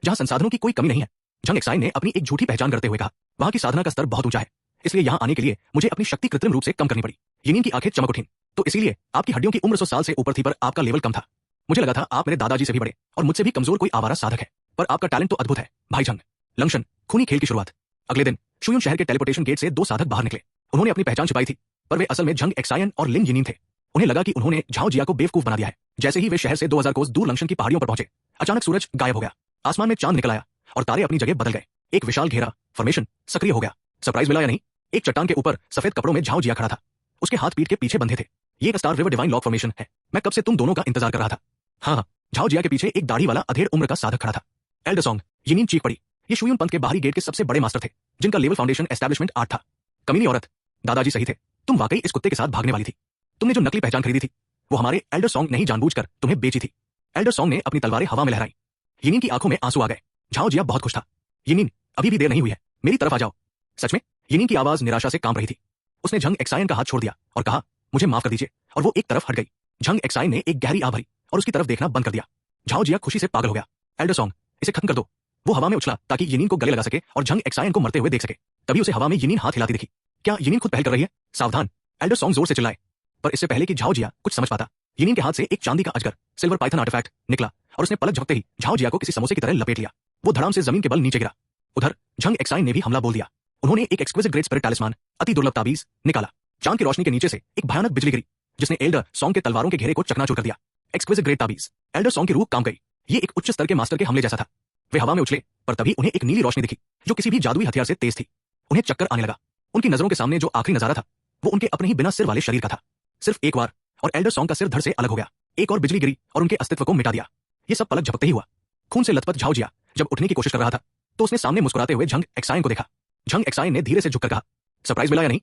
जहां संसाधनों की कोई कमी नहीं है। झंग एक्सायन ने अपनी एक झूठी पहचान करते हुए कहा, वहां की साधना का स्तर बहुत ऊंचा है, इसलिए यहां आने के लिए मुझे अपनी शक्ति कृत्रिम रूप से कम करनी पड़ी। यिनिन की आंखें चमक उठीं। तो इसीलिए आपकी हड्डियों की उम्र 100 साल से ऊपर थी, पर आपका लेवल कम था। मुझे लगा था आप मेरे दादाजी से भी बड़े और मुझसे भी कमजोर कोई आवारा साधक है, पर आपका टैलेंट तो अद्भुत है भाई झंग। लंशन, खूनी खेल की शुरुआत। अगले दिन शुयून शहर के टेलीपोर्टेशन गेट से 2 साधक बाहर निकले। उन्होंने अपनी पहचान छिपाई थी, पर वे असल में झंग एक्सायन और लिन यिनिन थे। उन्हें लगा कि उन्होंने झाओ जिया को बेवकूफ बना दिया है। जैसे ही वे शहर से 2000 कोस दूर लंशन की पहाड़ियों पर पहुंचे, अचानक सूरज गायब हो गया। आसमान में चांद निकल आया और तारे अपनी जगह बदल गए। एक विशाल घेरा फॉर्मेशन सक्रिय हो गया। सरप्राइज मिला या नहीं? एक चट्टान के ऊपर सफेद कपड़ों में झाओ जिया खड़ा था। उसके हाथ पीठ के पीछे बंधे थे। ये एक star river divine lock formation है। मैं कब से तुम दोनों का इंतजार कर रहा था। हाँ, झाओ जिया के पीछे एक दाढ़ी वाला अधेड़ उम्र का साधक खड़ा था। एल्डर सॉन्ग, यिनिन चीख पड़ी। ये शुयून पंथ के बाहरी गेट के सबसे बड़े मास्टर थे, जिनका लेवल फाउंडेशन एस्टैब्लिशमेंट 8 था। कमीनी औरत, दादाजी सही थे, तुम वाकई इस कुत्ते के साथ भागने वाली थी। तुमने जो नकली पहचान खरीदी थी, वो हमारे एल्डर सॉन्ग ने ही जानबूझकर तुम्हें बेची थी। एल्डर सॉन्ग ने अपनी तलवारें हवा में लहराई। यिनिन की आंखों में आंसू आ गए। झाओ जिया बहुत खुश था। यिनिन, अभी भी देर नहीं हुई है, मेरी तरफ आ जाओ। सच में? यिनिन की आवाज निराशा से कांप रही थी। उसने झंग एक्सायन का हाथ छोड़ दिया और कहा, मुझे माफ कर दीजिए, और वो एक तरफ हट गई। झंग एक्सायन ने एक गहरी आह भरी और उसकी तरफ देखना बंद कर दिया। झाओ जिया खुशी से पागल हो गया। एल्डर सॉन्ग, इसे खत्म कर दो। वो हवा में उछला ताकि यिनिन को गले लगा सके और झंग एक्सायन को मरते हुए देख सके। तभी उसे हवा में यिनिन हाथ हिलाती दिखी। क्या यिनिन खुद पहल कर रही है? सावधान, एल्डर सॉन्ग जोर से चिल्लाए। पर इससे पहले कि झाओ जिया कुछ समझ पाता, यिनिन के हाथ से एक चांदी का अजगर, सिल्वर पाइथन आर्टिफैक्ट निकला और उसने पलक झपकते ही झाओ जिया को किसी समोसे की तरह लपेट लिया। वो धड़ाम से जमीन के बल नीचे गिरा। उधर झंग एक्सायन ने भी हमला बोल दिया। उन्होंने एक एक्सक्विजिट ग्रेट स्पिरिट टैलिस्मान, अति दुर्लभ ताबीज निकाला। चांद की रोशनी के नीचे से एक भयानक बिजली गिरी, जिसने एल्डर सॉन्ग के तलवारों के घेरे को चकनाचूर कर दिया। एक्सक्विजिट ग्रेट ताबीज। एल्डर सॉन्ग की रूह काम गई। ये एक उच्च स्तर के मास्टर के हमले जैसा था। वे हवा में उछले, पर तभी उन्हें एक नीली रोशनी दिखी जो किसी भी जादुई हथियार से तेज थी। उन्हें चक्कर आने लगा। उनकी नजरों के सामने जो आखिरी नजारा था, वो उनके अपने ही बिना सिर वाले शरीर का था। सिर्फ एक बार और एल्डर सॉन्ग का सिर धड़ से अलग हो गया। एक और बिजली गिरी और उनके अस्तित्व को मिटा दिया। ये सब पलक झपकते ही हुआ। खून से लथपथ झाओजिया जब उठने की कोशिश कर रहा था तो उसने सामने मुस्कुराते हुए झंग एक्सायन को देखा। झंग एक्सायन ने धीरे से झुककर कहा, सरप्राइज मिला या नहीं?